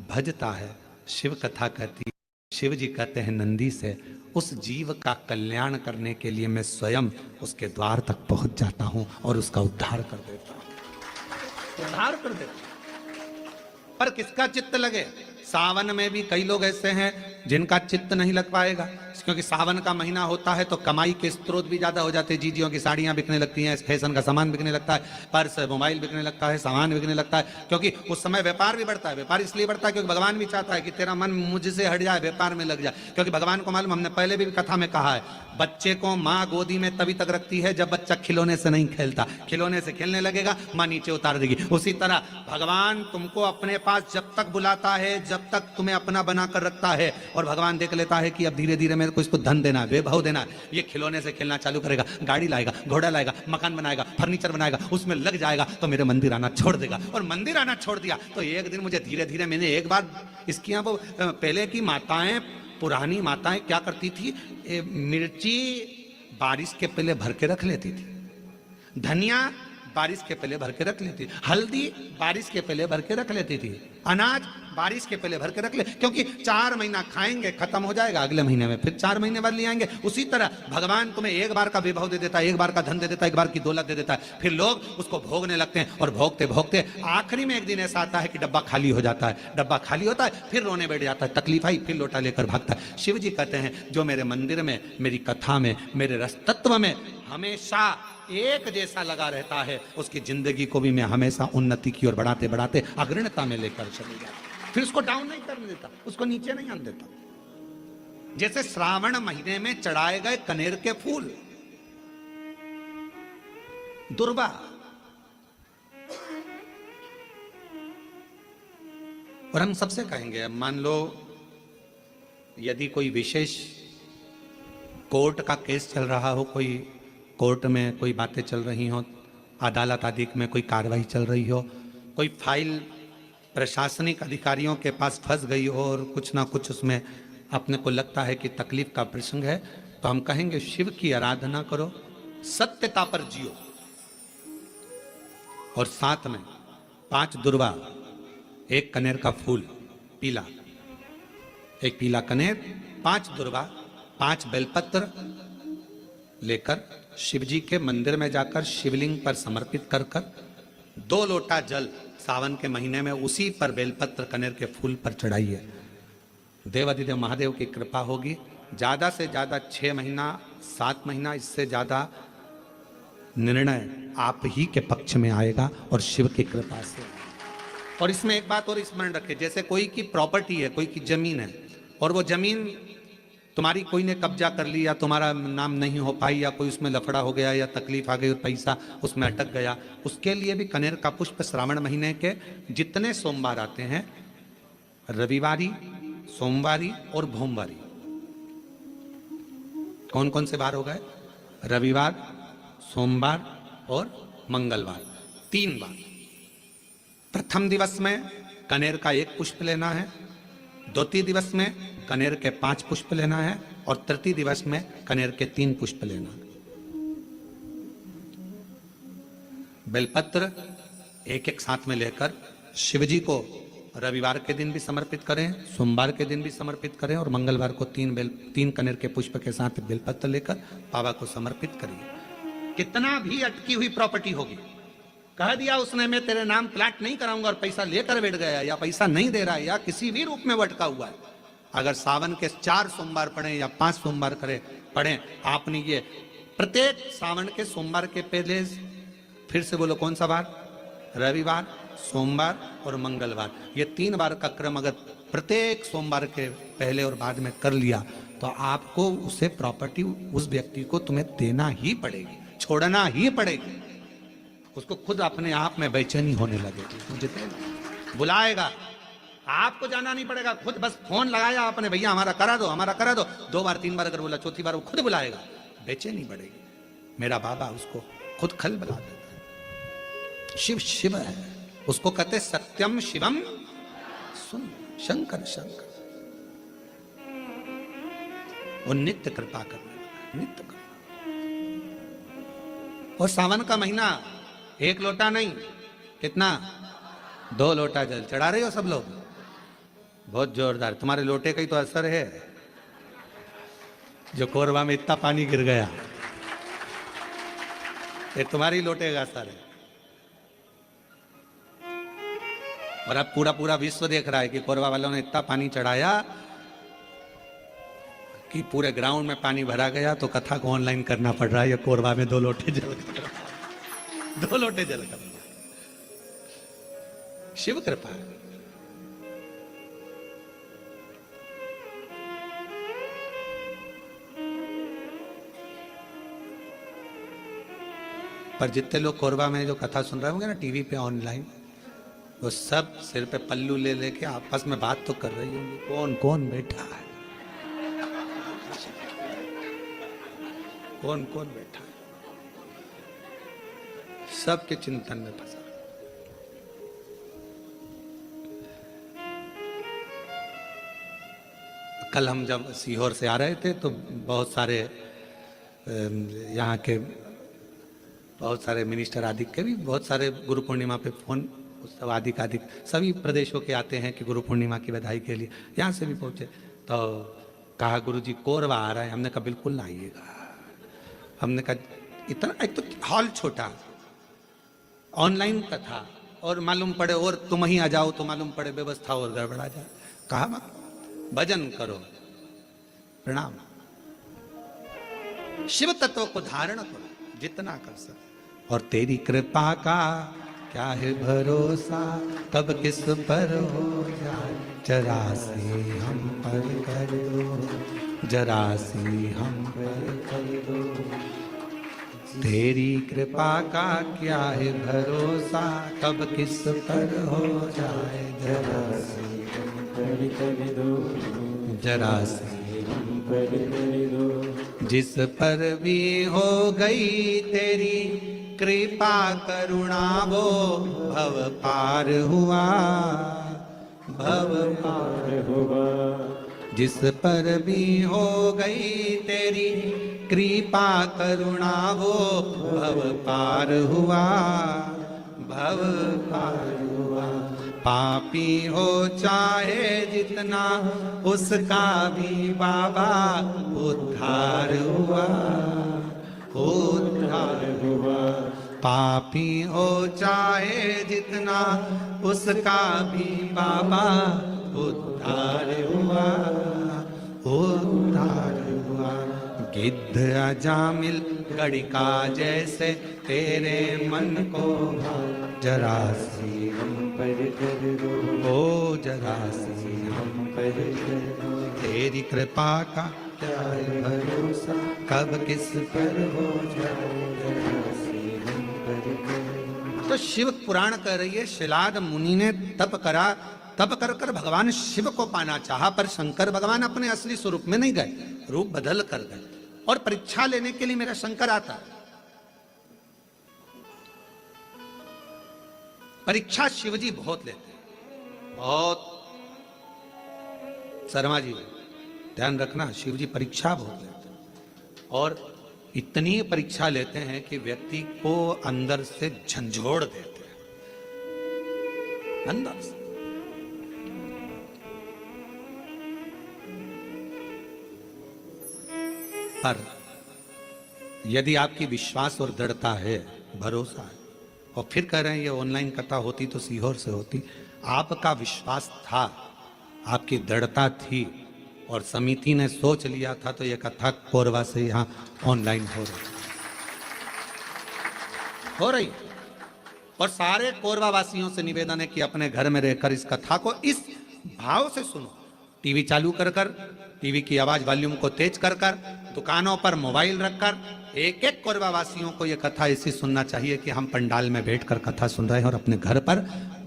भजता है, शिव कथा कहती है, शिव जी कहते हैं नंदी से, उस जीव का कल्याण करने के लिए मैं स्वयं उसके द्वार तक पहुंच जाता हूं और उसका उद्धार कर देता हूं, उद्धार कर देता हूं। पर किसका चित्त लगे? सावन में भी कई लोग ऐसे हैं जिनका चित्त नहीं लग पाएगा, क्योंकि सावन का महीना होता है तो कमाई के स्रोत भी ज्यादा हो जाते हैं। जीजियों की साड़ियां बिकने लगती हैं, फैशन का सामान बिकने लगता है, पर्स मोबाइल बिकने लगता है, सामान बिकने लगता है, क्योंकि उस समय व्यापार भी बढ़ता है। व्यापार इसलिए बढ़ता है क्योंकि भगवान भी चाहता है कि तेरा मन मुझसे हट जाए, व्यापार में लग जाए। क्योंकि भगवान को मालूम, हमने पहले भी कथा में कहा है, बच्चे को माँ गोदी में तभी तक रखती है जब बच्चा खिलौने से नहीं खेलता। खिलौने से खेलने लगेगा माँ नीचे उतार देगी। उसी तरह भगवान तुमको अपने पास जब तक बुलाता है, जब तक तुम्हें अपना बनाकर रखता है, और भगवान देख लेता है कि अब धीरे धीरे मेरे को इसको धन देना है, वैभव देना है, ये खिलौने से खेलना चालू करेगा, गाड़ी लाएगा, घोड़ा लाएगा, मकान बनाएगा, फर्नीचर बनाएगा, उसमें लग जाएगा तो मेरे मंदिर आना छोड़ देगा। और मंदिर आना छोड़ दिया तो एक दिन मुझे धीरे धीरे, मैंने एक बार इसकी यहाँ वो पहले की माताएं, पुरानी माताएं क्या करती थी, मिर्ची बारिश के पहले भर के रख लेती थी, धनिया बारिश के पहले भर के रख लेती, हल्दी बारिश के पहले भर के रख लेती थी, अनाज बारिश के पहले भर के रख ले, क्योंकि 4 महीना खाएंगे, खत्म हो जाएगा, अगले महीने में फिर 4 महीने बाद ले आएंगे। उसी तरह भगवान तुम्हें एक बार का विभव दे देता है, एक बार का धन दे देता है, एक बार की दौलत दे देता है, फिर लोग उसको भोगने लगते हैं, और भोगते भोगते आखिरी में एक दिन ऐसा आता है कि डब्बा खाली हो जाता है। डब्बा खाली होता है, फिर रोने बैठ जाता है, तकलीफ आई, फिर लोटा लेकर भागता है। शिव जी कहते हैं जो मेरे मंदिर में, मेरी कथा में, मेरे रस तत्व में हमेशा एक जैसा लगा रहता है, उसकी जिंदगी को भी मैं हमेशा उन्नति की ओर बढ़ाते बढ़ाते अग्रणता में लेकर चले जाता, फिर उसको डाउन नहीं करने देता, उसको नीचे नहीं आने देता। जैसे श्रावण महीने में चढ़ाए गए कनेर के फूल, दुर्वा, और हम सबसे कहेंगे, मान लो यदि कोई विशेष कोर्ट का केस चल रहा हो, कोई कोर्ट में कोई बातें चल रही हो, अदालत आदि में कोई कार्रवाई चल रही हो, कोई फाइल प्रशासनिक अधिकारियों के पास फंस गई हो और कुछ ना कुछ उसमें अपने को लगता है कि तकलीफ का प्रसंग है, तो हम कहेंगे शिव की आराधना करो, सत्यता पर जियो, और साथ में 5 दुर्वा, 1 कनेर का फूल पीला, 1 पीला कनेर, 5 दुर्वा, 5 बेलपत्र लेकर शिव जी के मंदिर में जाकर शिवलिंग पर समर्पित कर 2 लोटा जल सावन के महीने में उसी पर बेलपत्र कनेर के फूल पर चढ़ाइए। देवाधिदेव महादेव की कृपा होगी। ज्यादा से ज्यादा 6 महीना 7 महीना, इससे ज्यादा निर्णय आप ही के पक्ष में आएगा और शिव की कृपा से। और इसमें एक बात और स्मरण रखें, जैसे कोई की प्रॉपर्टी है, कोई की जमीन है, और वो जमीन तुम्हारी कोई ने कब्जा कर लिया, तुम्हारा नाम नहीं हो पाई, या कोई उसमें लफड़ा हो गया, या तकलीफ आ गई और पैसा उसमें अटक गया, उसके लिए भी कनेर का पुष्प श्रावण महीने के जितने सोमवार आते हैं, रविवारी, सोमवारी और भोमवारी, कौन कौन से बार हो गए? रविवार, सोमवार और मंगलवार, 3 बार। प्रथम दिवस में कनेर का 1 पुष्प लेना है, द्वितीय दिवस में कनेर के 5 पुष्प लेना है और तृतीय दिवस में कनेर के 3 पुष्प लेना है। बेलपत्र एक एक साथ में लेकर शिवजी को रविवार के दिन भी समर्पित करें, सोमवार के दिन भी समर्पित करें और मंगलवार को 3 कनेर के पुष्प के साथ बेलपत्र लेकर बाबा को समर्पित करिए। कितना भी अटकी हुई प्रॉपर्टी होगी, कह दिया उसने मैं तेरे नाम प्लाट नहीं कराऊंगा और पैसा लेकर बैठ गया या पैसा नहीं दे रहा है या किसी भी रूप में अटका हुआ है, अगर सावन के 4 सोमवार पढ़े या 5 सोमवार पढ़े, आपने ये प्रत्येक सावन के सोमवार के पहले, फिर से बोलो कौन सा बार, रविवार, सोमवार और मंगलवार, ये 3 बार का क्रम अगर प्रत्येक सोमवार के पहले और बाद में कर लिया तो आपको उसे प्रॉपर्टी उस व्यक्ति को तुम्हें देना ही पड़ेगी, छोड़ना ही पड़ेगी। उसको खुद अपने आप में बेचैनी होने लगेगी, मुझे बुलाएगा, आपको जाना नहीं पड़ेगा, खुद बस फोन लगाया आपने, भैया हमारा करा दो, हमारा करा दो, 2 बार 3 बार अगर बोला, चौथी बार वो खुद बुलाएगा, बेचैनी बढ़ेगी। मेरा बाबा उसको खुद खल बुला देता है। शिव शिव है, उसको कहते सत्यम शिवम सुन, शंकर शंकर, वो नित्य कृपा करने वाला, नित्य कृपा। और सावन का महीना 1 लोटा नहीं, कितना, 2 लोटा जल चढ़ा रहे हो सब लोग, बहुत जोरदार। तुम्हारे लोटे का ही तो असर है, जो कोरबा में इतना पानी गिर गया, ये तुम्हारी लोटे का असर है। और अब पूरा विश्व देख रहा है कि कोरबा वालों ने इतना पानी चढ़ाया कि पूरे ग्राउंड में पानी भरा गया, तो कथा को ऑनलाइन करना पड़ रहा है, ये कोरबा में 2 लोटे जल, 2 लोटे जल कर, शिव कृपा है। पर जितने लोग कोरबा में जो कथा सुन रहे होंगे ना टीवी पे ऑनलाइन, वो सब सिर पे पल्लू ले लेके आपस में बात तो कर रही होंगी, कौन कौन बैठा है, कौन कौन बैठा है, सबके चिंतन में फंसा। कल हम जब सीहोर से आ रहे थे तो बहुत सारे यहाँ के बहुत सारे मिनिस्टर आदि के भी बहुत सारे गुरु पूर्णिमा पे फोन, सब आदिक सभी प्रदेशों के आते हैं कि गुरु पूर्णिमा की बधाई के लिए, यहाँ से भी पहुँचे। तो कहा गुरुजी कोरबा आ रहा है, हमने कहा बिल्कुल ना आइएगा। हमने कहा इतना, एक तो हॉल छोटा, ऑनलाइन कथा, और मालूम पड़े और तुम ही आ जाओ तो मालूम पड़े व्यवस्था और गड़बड़ा जाए। कहा भजन करो, प्रणाम, शिव तत्व को धारण करो जितना कर सके, और तेरी कृपा का क्या है भरोसा, कब किस पर हो जाए, जरा से हम पर कर दो, जरा से हम पर कर दो, तेरी कृपा का क्या है भरोसा, कब किस पर हो जाए, जरा से हम पर कर दो, जरा से हम पर कर दो, जिस पर भी हो गई तेरी कृपा करुणा वो भव पार हुआ, भव पार हुआ, जिस पर भी हो गई तेरी कृपा करुणा वो भव पार हुआ, भव पार हुआ, पापी हो चाहे जितना उसका भी बाबा उद्धार हुआ, उद्धार हुआ, पापी हो चाहे जितना उसका भी बाबा उद्धार हुआ, उद्धार हुआ, गिद्ध अजामिल गड़िका जैसे तेरे मन को जरा सी हम पर कर दो, ओ जरा सी हम पर कर दो, तेरी कृपा का क्या है भरोसा, कब किस पर हो जाए, जरा सी हम पर कर दो। तो शिव पुराण कह रही है, शिलाद मुनि ने तप करा, तप कर कर भगवान शिव को पाना चाहा, पर शंकर भगवान अपने असली स्वरूप में नहीं गए, रूप बदल कर गए, और परीक्षा लेने के लिए मेरा शंकर आता। परीक्षा शिवजी बहुत लेते हैं, बहुत। शर्मा जी ध्यान रखना, शिवजी परीक्षा बहुत लेते हैं, और इतनी परीक्षा लेते हैं कि व्यक्ति को अंदर से झंझोड़ देते हैं, अंदर से। पर यदि आपकी विश्वास और दृढ़ता है, भरोसा है, और फिर कह रहे हैं ये ऑनलाइन कथा होती तो सीहोर से होती, आपका विश्वास था, आपकी दृढ़ता थी, और समिति ने सोच लिया था, तो ये कथा कोरबा से यहां ऑनलाइन हो रही। और सारे कोरबा वासियों से निवेदन है कि अपने घर में रहकर इस कथा को इस भाव से सुनो, टीवी चालू कर कर, टीवी की आवाज वॉल्यूम को तेज कर कर, दुकानों पर मोबाइल रखकर, एक एक कोरबा वासियों को यह कथा ऐसी सुनना चाहिए कि हम पंडाल में बैठकर कथा सुन रहे हैं, और अपने घर पर,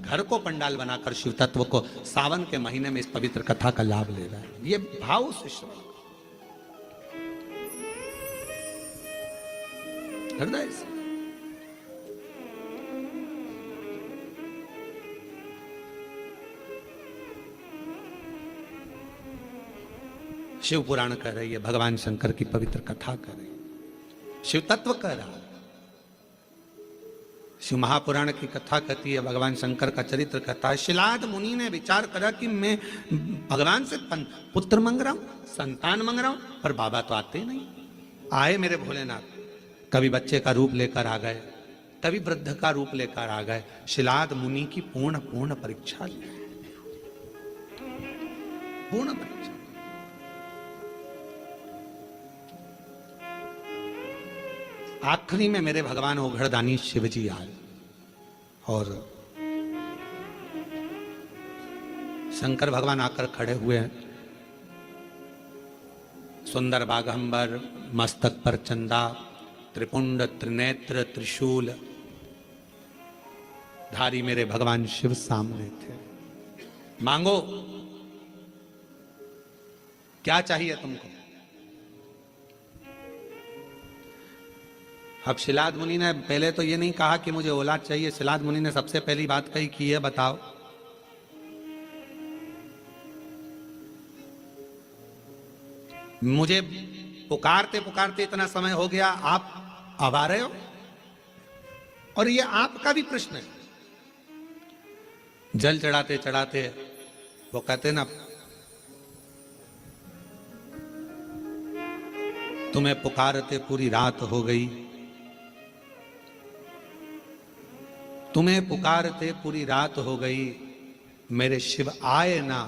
घर को पंडाल बनाकर शिव तत्व को सावन के महीने में इस पवित्र कथा का लाभ ले रहा है। ये भाव से हृदय से। शिव पुराण कह रही है, भगवान शंकर की पवित्र कथा कर रही है, शिव तत्व कह रहा है। शिव महापुराण की कथा कहती है, भगवान शंकर का चरित्र कहता है। शिलाद मुनि ने विचार करा कि मैं भगवान से पुत्र मांग रहा हूं, संतान मांग रहा हूं, पर बाबा तो आते नहीं। आए मेरे भोलेनाथ, कभी बच्चे का रूप लेकर आ गए, कभी वृद्ध का रूप लेकर आ गए। शिलाद मुनि की पूर्ण परीक्षा ली, पूर्ण परीक्षा। आखिरी में मेरे भगवान ओघड़दानी शिवजी आए, और शंकर भगवान आकर खड़े हुए हैं। सुंदर बाघंबर, मस्तक पर चंदा, त्रिपुंड त्रिनेत्र त्रिशूल धारी मेरे भगवान शिव सामने थे। मांगो, क्या चाहिए तुमको? अब शिलाद मुनि ने पहले तो ये नहीं कहा कि मुझे औलाद चाहिए। शिलाद मुनि ने सबसे पहली बात कही कि ये बताओ, मुझे पुकारते पुकारते इतना समय हो गया, आप अब आ रहे हो? और ये आपका भी प्रश्न है। जल चढ़ाते चढ़ाते वो कहते ना, तुम्हें पुकारते पूरी रात हो गई, तुम्हें पुकारते पूरी रात हो गई, मेरे शिव आए ना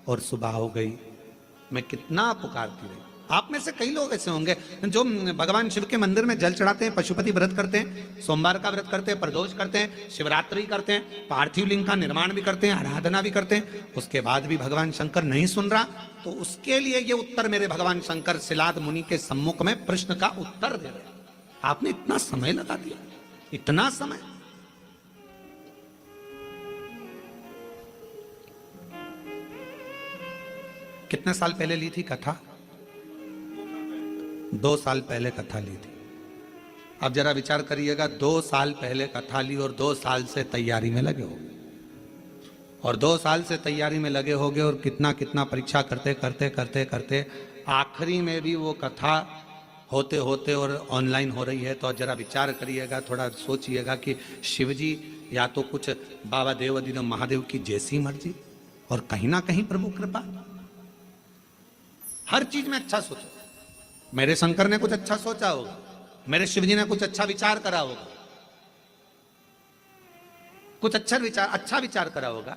और सुबह हो गई। मैं कितना पुकारती रही। आप में से कई लोग ऐसे होंगे जो भगवान शिव के मंदिर में जल चढ़ाते हैं, पशुपति व्रत करते हैं, सोमवार का व्रत करते हैं, प्रदोष करते हैं, शिवरात्रि करते हैं, पार्थिव लिंग का निर्माण भी करते हैं, आराधना भी करते हैं, उसके बाद भी भगवान शंकर नहीं सुन रहा। तो उसके लिए ये उत्तर मेरे भगवान शंकर शिलाद मुनि के सम्मुख में प्रश्न का उत्तर दे रहे। आपने इतना समय लगा दिया, इतना समय। कितने साल पहले ली थी कथा? 2 साल पहले कथा ली थी। अब जरा विचार करिएगा, 2 साल पहले कथा ली और 2 साल से तैयारी में लगे होगे, और 2 साल से तैयारी में लगे होगे, और कितना कितना परीक्षा करते करते करते करते आखिरी में भी वो कथा होते होते और ऑनलाइन हो रही है। तो जरा विचार करिएगा, थोड़ा सोचिएगा कि शिवजी या तो कुछ बाबा देवाधिदेव महादेव की जैसी मर्जी, और कहीं ना कहीं प्रभु कृपा। हर चीज में अच्छा सोचो। मेरे शंकर ने कुछ अच्छा सोचा होगा, मेरे शिवजी ने कुछ अच्छा विचार करा होगा, कुछ अच्छा विचार करा होगा।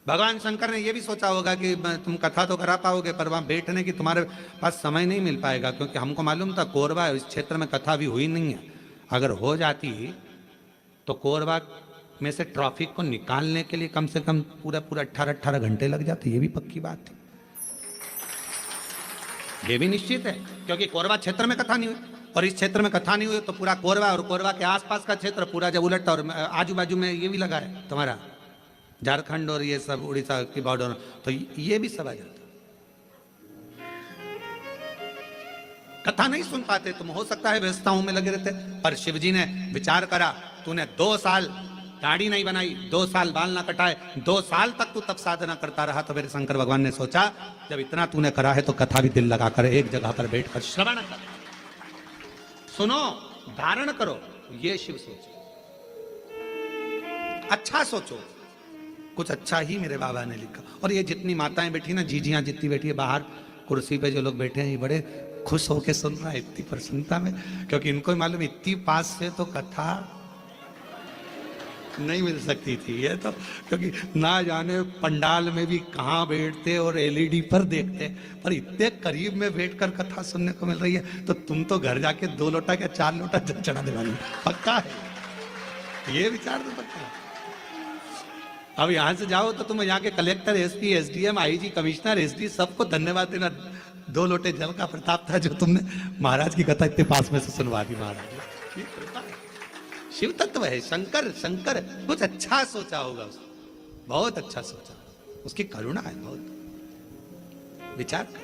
भगवान शंकर ने यह भी सोचा होगा कि तुम कथा तो करा पाओगे, पर वहां बैठने की तुम्हारे पास समय नहीं मिल पाएगा, क्योंकि हमको मालूम था कोरबा इस क्षेत्र में कथा भी हुई नहीं है। अगर हो जाती तो कोरबा में से ट्रैफिक को निकालने के लिए कम से कम पूरा 18 घंटे लग जाते। ये भी पक्की बात थी, ये भी निश्चित है, क्योंकि कोरबा क्षेत्र में कथा नहीं हुई, और इस क्षेत्र में कथा नहीं हुई तो पूरा कोरबा और कोरबा के आसपास का क्षेत्र पूरा जब उलटता, और आजू बाजू में ये भी लगा है तुम्हारा झारखंड और ये सब उड़ीसा की बॉर्डर, तो ये भी सब आ जाता। कथा नहीं सुन पाते तुम, हो सकता है व्यवस्थाओं में लगे रहते, पर शिवजी ने विचार करा, तूने 2 साल दाढ़ी नहीं बनाई, 2 साल बाल ना कटाए, 2 साल तक तू तप साधना करता रहा, तो मेरे शंकर भगवान ने सोचा जब इतना तूने करा है तो कथा भी दिल लगाकर एक जगह पर बैठकर श्रवण कर, सुनो, धारण करो। ये शिव सोचो, अच्छा सोचो, कुछ अच्छा ही मेरे बाबा ने लिखा। और ये जितनी माताएं बैठी ना, जीजियां जितनी बैठी है बाहर कुर्सी पे, जो लोग बैठे हैं, ये बड़े खुश होके सुन रहा है इतनी प्रसन्नता में, क्योंकि इनको मालूम इतनी पास से तो कथा नहीं मिल सकती थी ये तो, क्योंकि ना जाने पंडाल में भी कहाँ बैठते और एलईडी पर देखते, पर इतने करीब में बैठकर कथा सुनने को मिल रही है, तो तुम तो घर जाके 2 लोटा क्या 4 लोटा जल चढ़ा देवानी, पक्का है ये विचार तो पक्का है। अब यहां से जाओ तो तुम यहाँ के collector, SP, SDM, IG, commissioner, SD, सबको धन्यवाद देना, 2 लोटे जल का प्रताप था जो तुमने महाराज की कथा इतने पास में से सुनवा दी। महाराज शिव तत्व है, शंकर, शंकर कुछ अच्छा सोचा होगा उसने, बहुत अच्छा सोचा, उसकी करुणा है बहुत, विचार कर।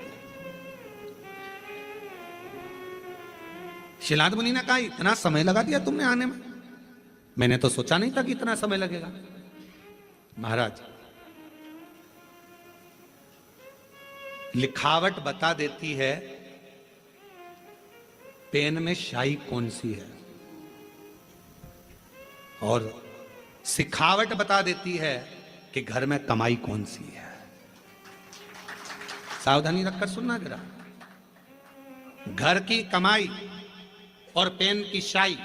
शिलाद मुनि ने कहा इतना समय लगा दिया तुमने आने में, मैंने तो सोचा नहीं था कि इतना समय लगेगा। महाराज लिखावट बता देती है पेन में शाई कौन सी है, और सिखावट बता देती है कि घर में कमाई कौन सी है। सावधानी रखकर सुनना जरा, घर की कमाई और पेन की शाई,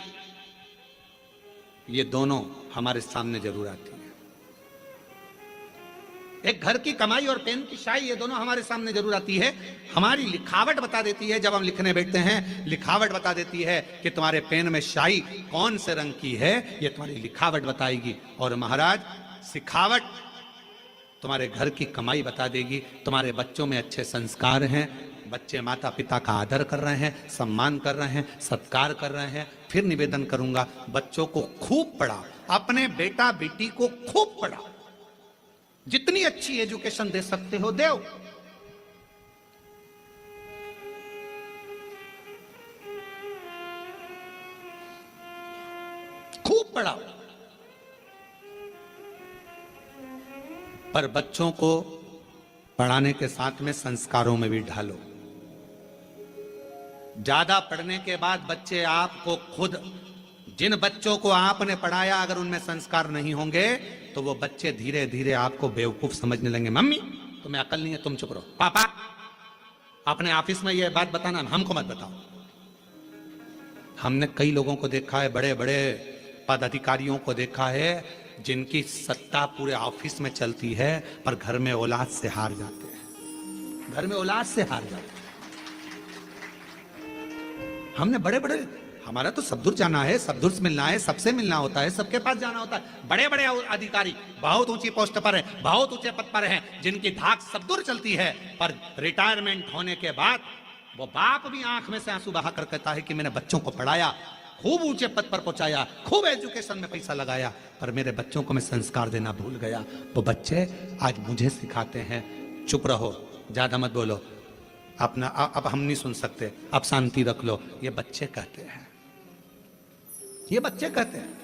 ये दोनों हमारे सामने जरूर आती है। एक घर की कमाई और पेन की शाई, ये दोनों हमारे सामने जरूर आती है। हमारी लिखावट बता देती है, जब हम लिखने बैठते हैं, लिखावट बता देती है कि तुम्हारे पेन में शाई कौन से रंग की है, ये तुम्हारी लिखावट बताएगी। और महाराज सिखावट तुम्हारे घर की कमाई बता देगी। तुम्हारे बच्चों में अच्छे संस्कार हैं, बच्चे माता पिता का आदर कर रहे हैं, सम्मान कर रहे हैं, सत्कार कर रहे हैं। फिर निवेदन करूंगा, बच्चों को खूब पढ़ाओ, अपने बेटा बेटी को खूब पढ़ाओ, जितनी अच्छी एजुकेशन दे सकते हो दो। खूब पढ़ाओ, पर बच्चों को पढ़ाने के साथ में संस्कारों में भी ढालो। ज्यादा पढ़ने के बाद बच्चे आपको खुद, जिन बच्चों को आपने पढ़ाया अगर उनमें संस्कार नहीं होंगे तो वो बच्चे धीरे धीरे आपको बेवकूफ समझने लगेंगे। मम्मी तुम्हें अकल नहीं है, तुम चुप रहो। पापा अपने ऑफिस में ये बात बताना, हमको मत बताओ। हमने कई लोगों को देखा है, बड़े बड़े पदाधिकारियों को देखा है, जिनकी सत्ता पूरे ऑफिस में चलती है पर घर में औलाद से हार जाते हैं, घर में औलाद से हार जाते हैं। हमने बड़े बड़े, हमारा तो सब दूर जाना है, सब दूर मिलना है, सबसे मिलना होता है, सबके पास जाना होता है। बड़े बड़े अधिकारी बहुत ऊंची पोस्ट पर हैं, बहुत ऊंचे पद पर हैं, जिनकी धाक सब दूर चलती है, पर रिटायरमेंट होने के बाद वो बाप भी आंख में से आंसू बहा कर कहता है कि मैंने बच्चों को पढ़ाया, खूब ऊंचे पद पर पहुंचाया, खूब एजुकेशन में पैसा लगाया, पर मेरे बच्चों को मैं संस्कार देना भूल गया। वो बच्चे आज मुझे सिखाते हैं, चुप रहो, ज्यादा मत बोलो, अपना अब हम नहीं सुन सकते, अब शांति रख लो। ये बच्चे कहते हैं, ये बच्चे कहते हैं।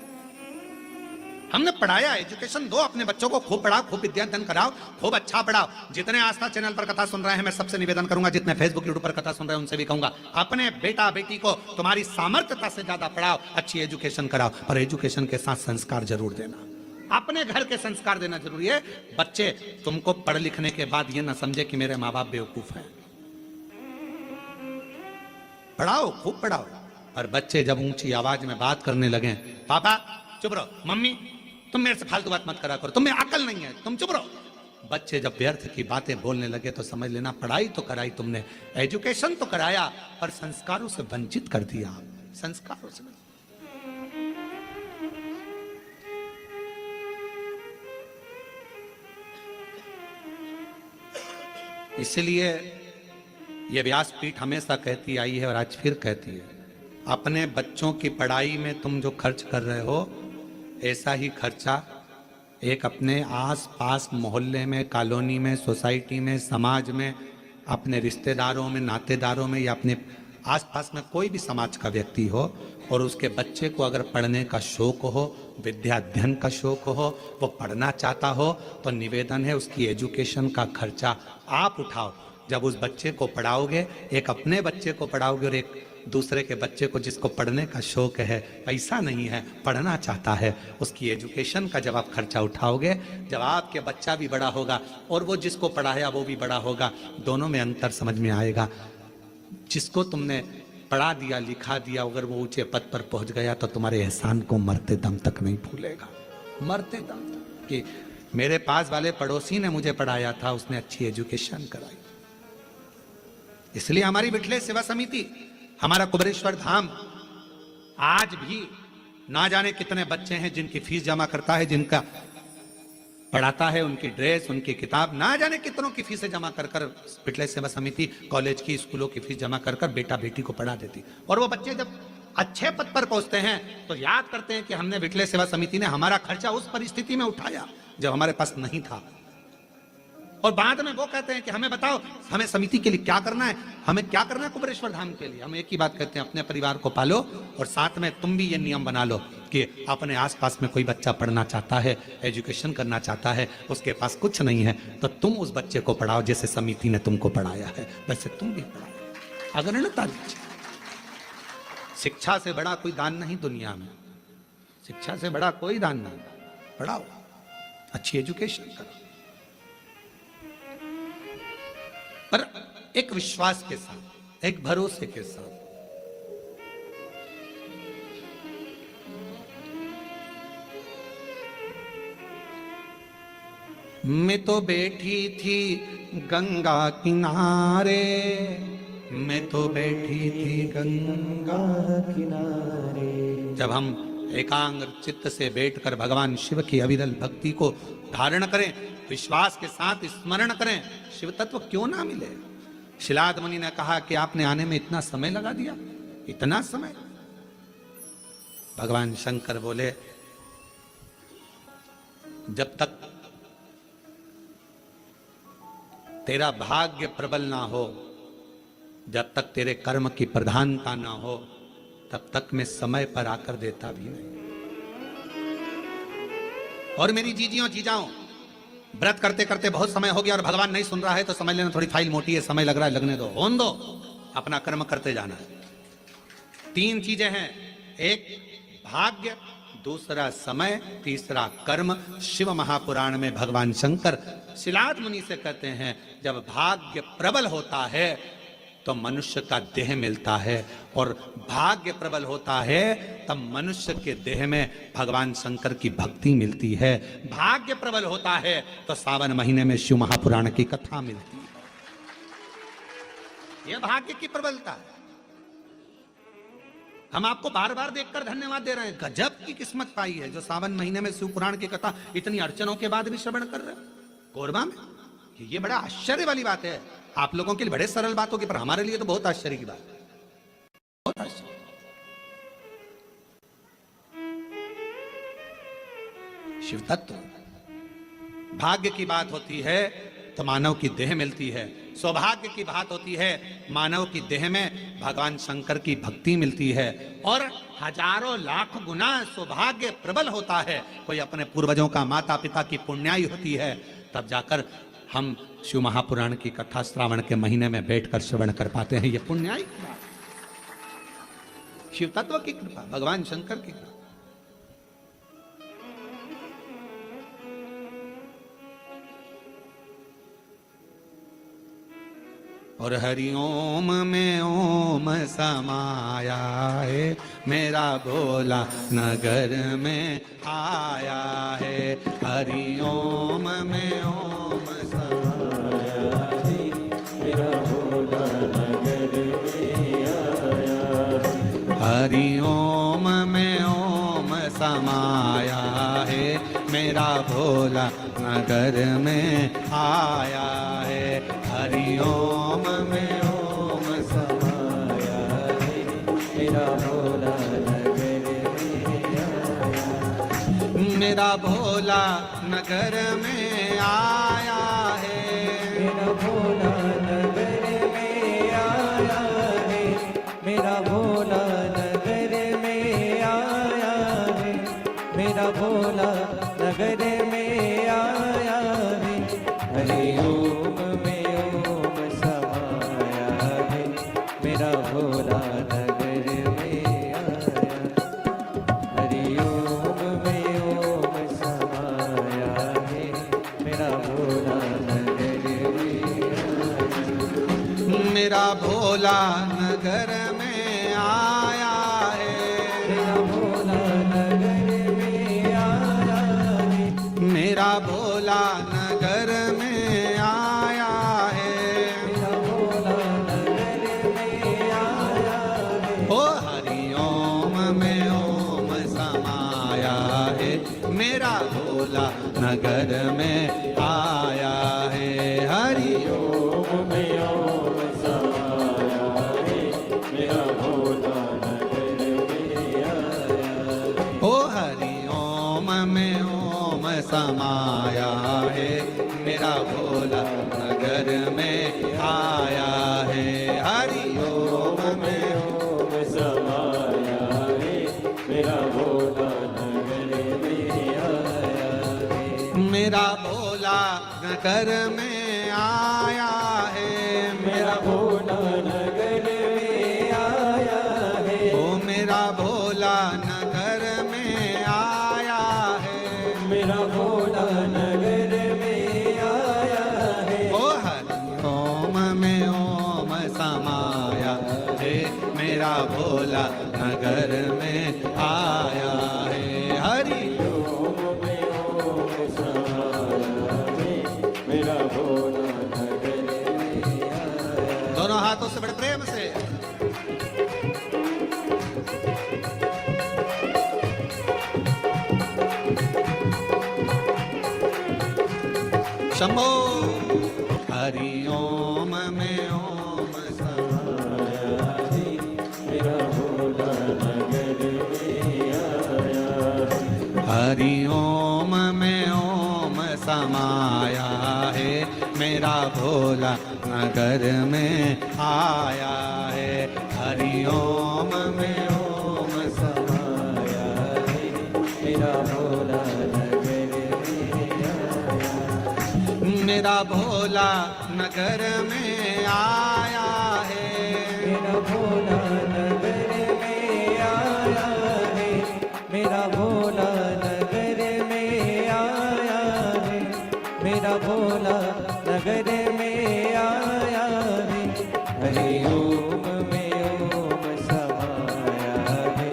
हमने पढ़ाया, एजुकेशन दो अपने बच्चों को, खूब पढ़ाओ, खूब विद्यादान कराओ, खूब अच्छा पढ़ाओ। जितने आस्था चैनल पर कथा सुन रहे हैं, मैं सबसे निवेदन करूंगा, जितने फेसबुक यूट्यूब पर कथा सुन रहे हैं उनसे भी कहूंगा, अपने बेटा बेटी को तुम्हारी सामर्थ्यता से ज्यादा पढ़ाओ, अच्छी एजुकेशन कराओ, और एजुकेशन के साथ संस्कार जरूर देना। अपने घर के संस्कार देना जरूरी है। बच्चे तुमको पढ़ लिखने के बाद ये ना समझे कि मेरे माँ बाप बेवकूफ हैं। पढ़ाओ, खूब पढ़ाओ। और बच्चे जब ऊंची आवाज में बात करने लगे, पापा चुप रहो, मम्मी तुम मेरे से फालतू बात मत करा करो, तुम्हें अकल नहीं है, तुम चुप रहो। बच्चे जब व्यर्थ की बातें बोलने लगे तो समझ लेना पढ़ाई तो कराई तुमने, एजुकेशन तो कराया, पर संस्कारों से वंचित कर दिया। संस्कारों से इसलिए यह व्यासपीठ हमेशा कहती आई है और आज फिर कहती है, अपने बच्चों की पढ़ाई में तुम जो खर्च कर रहे हो, ऐसा ही खर्चा एक अपने आस पास मोहल्ले में, कॉलोनी में, सोसाइटी में, समाज में, अपने रिश्तेदारों में, नातेदारों में, या अपने आसपास में कोई भी समाज का व्यक्ति हो और उसके बच्चे को अगर पढ़ने का शौक हो, विद्या अध्ययन का शौक हो, वो पढ़ना चाहता हो, तो निवेदन है उसकी एजुकेशन का खर्चा आप उठाओ। जब उस बच्चे को पढ़ाओगे, एक अपने बच्चे को पढ़ाओगे और एक दूसरे के बच्चे को जिसको पढ़ने का शौक है, पैसा नहीं है, पढ़ना चाहता है, उसकी एजुकेशन का जब आप खर्चा उठाओगे, जब आपके बच्चा भी बड़ा होगा और वो जिसको पढ़ाया वो भी बड़ा होगा, दोनों में अंतर समझ में आएगा। जिसको तुमने पढ़ा दिया, लिखा दिया, अगर वो ऊंचे पद पर पहुंच गया तो तुम्हारे एहसान को मरते दम तक नहीं भूलेगा, मरते दम तक। कि मेरे पास वाले पड़ोसी ने मुझे पढ़ाया था, उसने अच्छी एजुकेशन कराई। इसलिए हमारी विठले सेवा समिति, हमारा कुबेरेश्वर धाम आज भी ना जाने कितने बच्चे हैं जिनकी फीस जमा करता है, जिनका पढ़ाता है, उनकी ड्रेस, उनकी किताब, ना जाने कितनों की फीसें जमा कर कर विठले सेवा समिति कॉलेज की, स्कूलों की फीस जमा कर कर बेटा बेटी को पढ़ा देती। और वो बच्चे जब अच्छे पद पर पहुंचते हैं तो याद करते हैं कि हमने विठले सेवा समिति ने हमारा खर्चा उस परिस्थिति में उठाया जब हमारे पास नहीं था। और बाद में वो कहते हैं कि हमें बताओ, हमें समिति के लिए क्या करना है, हमें क्या करना है कुबेरेश्वर धाम के लिए। हम एक ही बात कहते हैं, अपने परिवार को पालो और साथ में तुम भी ये नियम बना लो कि अपने आसपास में कोई बच्चा पढ़ना चाहता है, एजुकेशन करना चाहता है, उसके पास कुछ नहीं है, तो तुम उस बच्चे को पढ़ाओ जैसे समिति ने तुमको पढ़ाया है, वैसे तुम भी पढ़ाओ। अग्रणता दीजिए। शिक्षा से बड़ा कोई दान नहीं दुनिया में, शिक्षा से बड़ा कोई दान नहीं। पढ़ाओ, अच्छी एजुकेशन करो, पर एक विश्वास के साथ, एक भरोसे के साथ। मैं तो बैठी थी गंगा किनारे, मैं तो बैठी थी गंगा किनारे। जब हम एकाग्र चित्त से बैठकर भगवान शिव की अविरल भक्ति को धारण करें, विश्वास के साथ स्मरण करें, शिव तत्व क्यों ना मिले। शिलाद मुनि ने कहा कि आपने आने में इतना समय लगा दिया, इतना समय। भगवान शंकर बोले, जब तक तेरा भाग्य प्रबल ना हो, जब तक तेरे कर्म की प्रधानता ना हो, तब तक मैं समय पर आकर देता भी नहीं। और मेरी जीजियों जीजाओं, व्रत करते करते बहुत समय हो गया और भगवान नहीं सुन रहा है तो समझ लेना थोड़ी फाइल मोटी है, समय लग रहा है, लगने दो, होने दो, अपना कर्म करते जाना है। 3 चीजें हैं, एक भाग्य, दूसरा समय, तीसरा कर्म। शिव महापुराण में भगवान शंकर शिलाद मुनि से कहते हैं, जब भाग्य प्रबल होता है तो मनुष्य का देह मिलता है, और भाग्य प्रबल होता है तब मनुष्य के देह में भगवान शंकर की भक्ति मिलती है। भाग्य प्रबल होता है तो सावन महीने में शिव महापुराण की कथा मिलती है। यह भाग्य की प्रबलता है। हम आपको बार बार देखकर धन्यवाद दे रहे हैं, गजब की किस्मत पाई है जो सावन महीने में शिव पुराण की कथा इतनी अड़चनों के बाद भी श्रवण कर रहे हैं कोरबा में। ये बड़ा आश्चर्य वाली बात है। आप लोगों के लिए बड़े सरल बात होगी, पर हमारे लिए तो बहुत आश्चर्य की बात है, बहुत आश्चर्य। शिव तत्व, भाग्य की बात होती है तो मानव की देह मिलती है, सौभाग्य की बात होती है मानव की देह में भगवान शंकर की भक्ति मिलती है, और हजारों लाख गुना सौभाग्य प्रबल होता है। कोई अपने पूर्वजों का, माता पिता की पुण्याई होती है, तब जाकर हम शिव महापुराण की कथा श्रावण के महीने में बैठकर श्रवण कर पाते हैं। ये पुण्याई की बात, शिव तत्व की कृपा, भगवान शंकर की कृपा। और हरिओम में ओम समाया है, मेरा भोला नगर में आया है। हरिओम में ओम समाया है, मेरा भोला नगर में आया है। हरिओम में ओम समाया है, मेरा भोला नगर में आया है। हरिओम में ओम समाया है, मेरा भोला नगर में आया। मेरा भोला नगर में आया है, मेरा भोला नगर में आया है। हरि ओम में ओम समाया है, मेरा भोला नगर में आया। हरि ओम में ओम समाया है, मेरा भोला नगर में आया। मेरा भोला नगर में आया है, मेरा भोला नगर में आया है, मेरा भोला नगर में आया है। मेरा भोला नगर में आया है। ओ हरि ओम में ओम समाया है, मेरा भोला नगर में आया है। हरि ओम में ओम समाया है, मेरा भोला नगर में आया। ओ हरि ओम में ओम समाया है, मेरा भोला नगर में आया है। हरि ओम में ओम समाया है, मेरा भोला नगर में आया है। मेरा भोला नगर में आया है, मेरा भोला नगर में आया है। ओ मेरा भोला नगर में आया है। मेरा भोला नगर में आया है। ओ हरि ओम में ओम समाया है, मेरा भोला नगर में आया है। हरि ओम में ओम समाया है, मेरा भोला नगर में आया। दोनों हाथों से बड़े प्रेम से शंभो। हरि ओम में ओम समाया है, मेरा भोला नगर में आया। हरि ओम में ओम समाया है, मेरा भोला नगर में आया है। हरि ओम में ओम समाया है, मेरा भोला नगर में आया। मेरा भोला नगर में आया है। मेरा भोला नगर में आया है, मेरा भोला नगर में आया है। मेरा भोला नगर में आया है। हरि ओम में ओम समाया है,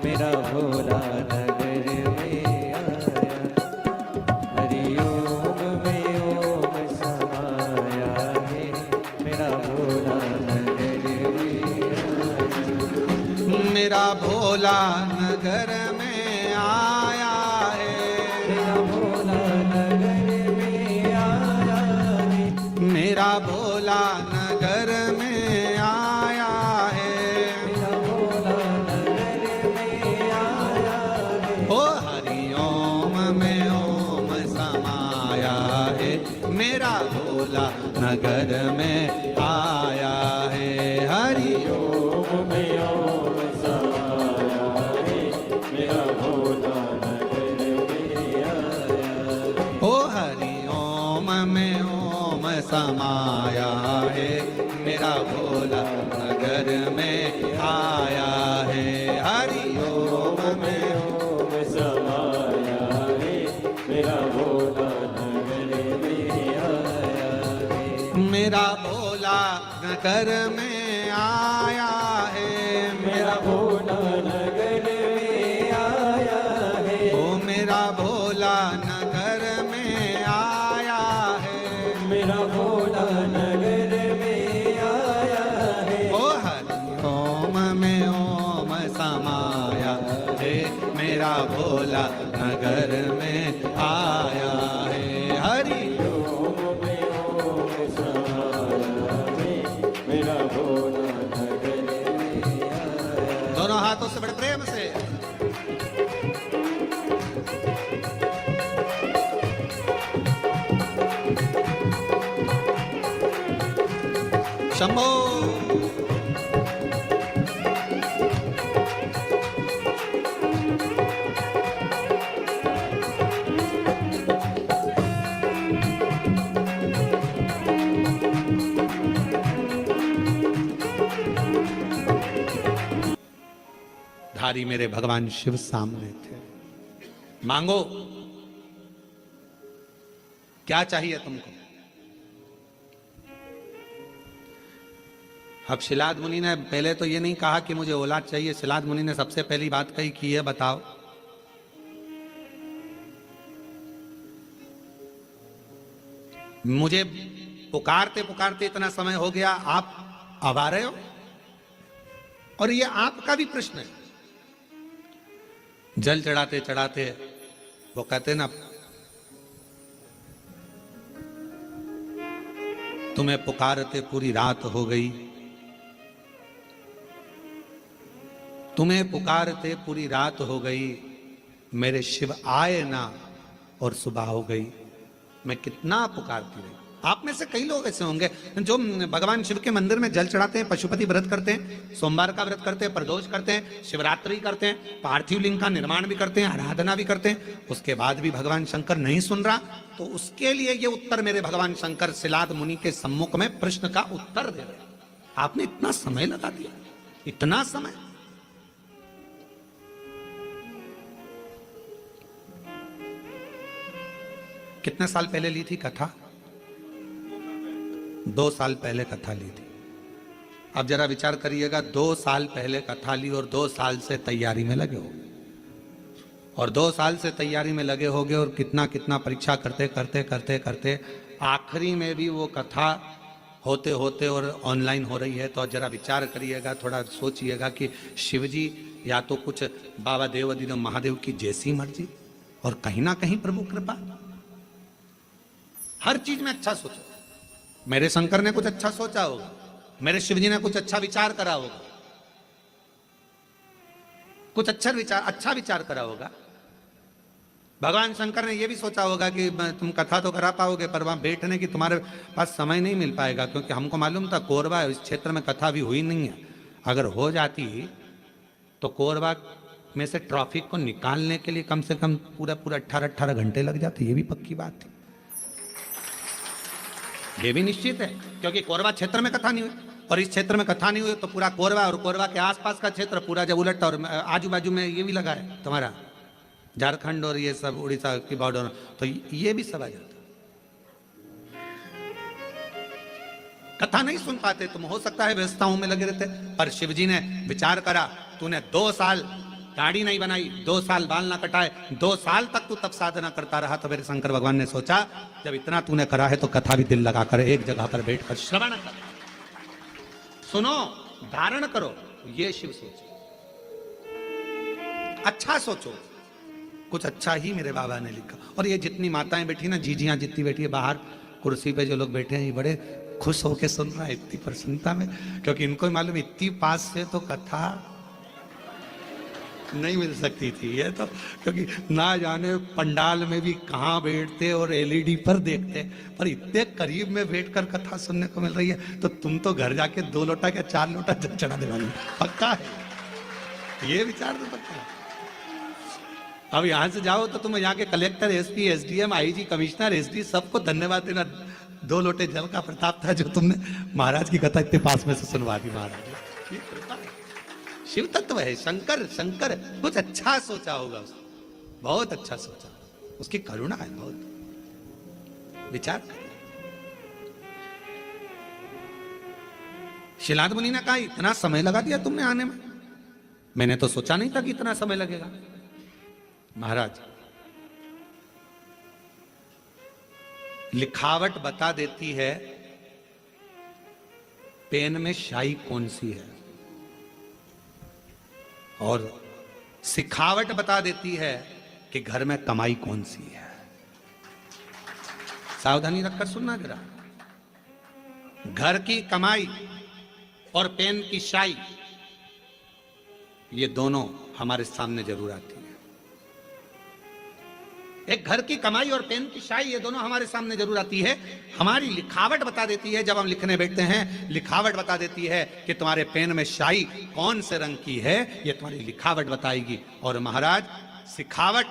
मेरा भोला नगर में आया। हरि ओम में ओम समाया है, मेरा भोला नगर में आया। मेरा भोला नगर में आया है। मेरा भोला नगर में आया है। मेरा भोला नगर में आया है। मेरा भोला नगर में आया है। ओ हरि ओम में ओम समाया है, मेरा भोला नगर में आया है। हरि ओम में ओम समाया है, मेरा भोला नगर में आया है। ओ हरि ओम में ओम समाया है, मेरा भोला नगर में आया है। हरि ओम में ओम समाया है, मेरा भोला नगर में आया है। मेरा भोला नगर में आया है। मेरा भोला नगर में आया है। ओ मेरा भोला नगर में आया है। मेरा भोला नगर में आया है। ओ हरि ओम में ओम समाया है, मेरा भोला नगर में आया है। हरि ओम में ओम समाया है, मेरा भोला नगर में आया। दोनों हाथों से बड़े प्रेम से शंभो। भिखारी मेरे भगवान शिव सामने थे। मांगो, क्या चाहिए तुमको? अब शिलाद मुनि ने पहले तो ये नहीं कहा कि मुझे औलाद चाहिए। शिलाद मुनि ने सबसे पहली बात कही कि ये बताओ, मुझे पुकारते पुकारते इतना समय हो गया, आप अब आ रहे हो? और ये आपका भी प्रश्न है। जल चढ़ाते चढ़ाते वो कहते ना, तुम्हें पुकारते पूरी रात हो गई, तुम्हें पुकारते पूरी रात हो गई, मेरे शिव आए ना और सुबह हो गई। मैं कितना पुकारती रही। आप में से कई लोग ऐसे होंगे जो भगवान शिव के मंदिर में जल चढ़ाते हैं, पशुपति व्रत करते हैं, सोमवार का व्रत करते हैं, प्रदोष करते हैं, शिवरात्रि करते हैं, पार्थिव लिंग का निर्माण भी करते हैं, आराधना भी करते हैं, उसके बाद भी भगवान शंकर नहीं सुन रहा। तो उसके लिए ये उत्तर मेरे भगवान शंकर शिलाद मुनि के सम्मुख में प्रश्न का उत्तर दे रहे। आपने इतना समय लगा दिया, इतना समय। कितने साल पहले ली थी कथा? 2 साल पहले कथा ली थी। अब जरा विचार करिएगा, 2 साल पहले कथा ली और 2 साल से तैयारी में लगे हो, और 2 साल से तैयारी में लगे होगे, और कितना कितना परीक्षा करते करते करते करते आखिरी में भी वो कथा होते होते और ऑनलाइन हो रही है। तो जरा विचार करिएगा, थोड़ा सोचिएगा कि शिवजी या तो कुछ बाबा देवाधिदेव महादेव की जैसी मर्जी, और कहीं ना कहीं प्रभु कृपा। हर चीज में अच्छा सोचो। मेरे शंकर ने कुछ अच्छा सोचा होगा, मेरे शिवजी ने कुछ अच्छा विचार करा होगा, कुछ अच्छा विचार करा होगा। भगवान शंकर ने यह भी सोचा होगा कि तुम कथा तो करा पाओगे, पर वहां बैठने की तुम्हारे पास समय नहीं मिल पाएगा, क्योंकि हमको मालूम था कोरबा इस क्षेत्र में कथा भी हुई नहीं है। अगर हो जाती तो कोरबा में से ट्रैफिक को निकालने के लिए कम से कम पूरा 18 घंटे लग जाते। ये भी पक्की बात थी, ये भी निश्चित है, क्योंकि कोरबा क्षेत्र में कथा नहीं हुई, और इस क्षेत्र में कथा नहीं हुई तो पूरा कोरबा और कोरबा के आसपास का क्षेत्र पूरा जब उलटता, और आजू बाजू में ये भी लगा है तुम्हारा झारखंड और ये सब उड़ीसा की बॉर्डर, तो ये भी सब आ जाता। कथा नहीं सुन पाते तुम, हो सकता है व्यवस्थाओं में लगे रहते, पर शिवजी ने विचार करा, तूने 2 साल दाढ़ी नहीं बनाई, 2 साल बाल ना कटाए, 2 साल तक तू तब साधना करता रहा, तो मेरे शंकर भगवान ने सोचा जब इतना तूने करा है तो कथा भी दिल लगाकर एक जगह पर बैठकर श्रवण कर, सुनो, धारण करो। ये शिव सोचो, अच्छा सोचो, कुछ अच्छा ही मेरे बाबा ने लिखा। और ये जितनी माताएं बैठी ना, जीजियां जितनी बैठी है बाहर कुर्सी पे, जो लोग बैठे हैं, ये बड़े खुश होके सुन रहा है इतनी प्रसन्नता में, क्योंकि इनको मालूम इतनी पास से तो कथा नहीं मिल सकती थी ये तो, क्योंकि ना जाने पंडाल में भी कहाँ बैठते और एलईडी पर देखते, पर इतने करीब में बैठकर कथा सुनने को मिल रही है। तो तुम तो घर जाके 2 लोटा क्या 4 लोटा जल चढ़ा देवानी, पक्का है ये विचार तो पक्का है। अब यहां से जाओ तो तुम यहाँ के collector, SP, SDM, IG, commissioner, SD सबको धन्यवाद देना। 2 लोटे जल का प्रताप था जो तुमने महाराज की कथा इतने पास में से सुनवा दी। महाराज शिव तत्व है, शंकर शंकर कुछ अच्छा सोचा होगा उसने, बहुत अच्छा सोचा, उसकी करुणा है बहुत। विचार शिलाद मुनि ने कहा इतना समय लगा दिया तुमने आने में, मैंने तो सोचा नहीं था कि इतना समय लगेगा। महाराज लिखावट बता देती है पेन में शाई कौन सी है, और सिखावट बता देती है कि घर में कमाई कौन सी है। सावधानी रखकर सुनना जरा। घर की कमाई और पेन की शाई, ये दोनों हमारे सामने जरूर आती है। एक घर की कमाई और पेन की शाई, ये दोनों हमारे सामने जरूर आती है। हमारी लिखावट बता देती है, जब हम लिखने बैठते हैं लिखावट बता देती है कि तुम्हारे पेन में शाई कौन से रंग की है, ये तुम्हारी लिखावट बताएगी। और महाराज सिखावट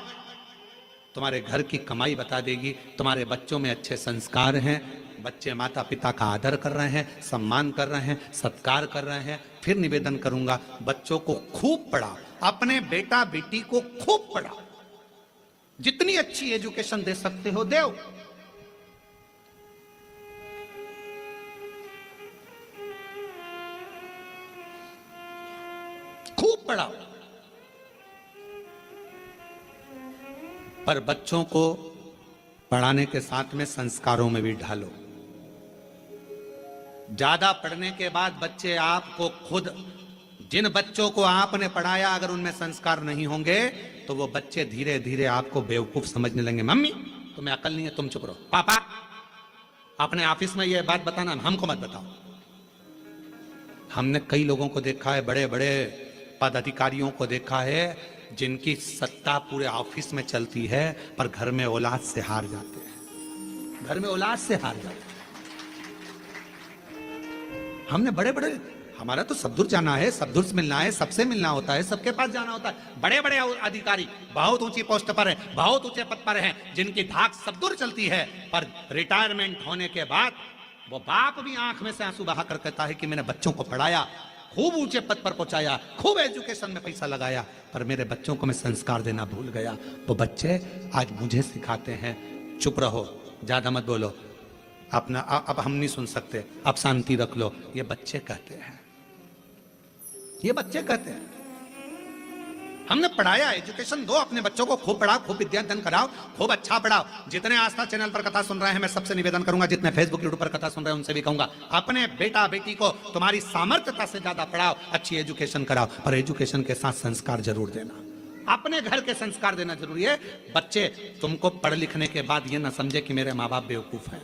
तुम्हारे घर की कमाई बता देगी, तुम्हारे बच्चों में अच्छे संस्कार हैं, बच्चे माता पिता का आदर कर रहे हैं, सम्मान कर रहे हैं, सत्कार कर रहे हैं। फिर निवेदन करूंगा, बच्चों को खूब पढ़ाओ, अपने बेटा बेटी को खूब पढ़ाओ, जितनी अच्छी एजुकेशन दे सकते हो दो। खूब पढ़ाओ, पर बच्चों को पढ़ाने के साथ में संस्कारों में भी ढालो। ज्यादा पढ़ने के बाद बच्चे आपको खुद, जिन बच्चों को आपने पढ़ाया अगर उनमें संस्कार नहीं होंगे तो वो बच्चे धीरे धीरे आपको बेवकूफ समझने लगेंगे। मम्मी तुम्हें अकल नहीं है, तुम चुप रहो। पापा अपने ऑफिस में ये बात बताना, हमको मत बताओ। हमने कई लोगों को देखा है, बड़े बड़े पद अधिकारियों को देखा है जिनकी सत्ता पूरे ऑफिस में चलती है पर घर में औलाद से हार जाते हैं, घर में औलाद से हार जाते हैं। हमने बड़े बड़े, हमारा तो सब दूर जाना है, सब दूर से मिलना है, सबसे मिलना होता है, सबके पास जाना होता है। बड़े बड़े अधिकारी बहुत ऊंची पोस्ट पर हैं, बहुत ऊंचे पद पर हैं, जिनकी धाक सब दूर चलती है, पर रिटायरमेंट होने के बाद वो बाप भी आंख में से आंसू बहा कर कहता है कि मैंने बच्चों को पढ़ाया, खूब ऊंचे पद पर पहुंचाया, खूब एजुकेशन में पैसा लगाया, पर मेरे बच्चों को मैं संस्कार देना भूल गया। वो बच्चे आज मुझे सिखाते हैं, चुप रहो, ज्यादा मत बोलो, अपना अब हम नहीं सुन सकते, अब शांति रख लो। ये बच्चे कहते हैं, ये बच्चे कहते हैं। हमने पढ़ाया, एजुकेशन दो अपने बच्चों को, खूब पढ़ाओ, खूब विद्यादान कराओ, खूब अच्छा पढ़ाओ। जितने आस्था चैनल पर कथा सुन रहे हैं मैं सबसे निवेदन करूंगा, जितने फेसबुक यूट्यूब पर कथा सुन रहे हैं उनसे भी कहूंगा, अपने बेटा बेटी को तुम्हारी सामर्थ्यता से ज्यादा पढ़ाओ, अच्छी एजुकेशन कराओ, पर एजुकेशन के साथ संस्कार जरूर देना। अपने घर के संस्कार देना जरूरी है। बच्चे तुमको पढ़ लिखने के बाद ये ना समझे कि मेरे माँ बाप बेवकूफ हैं।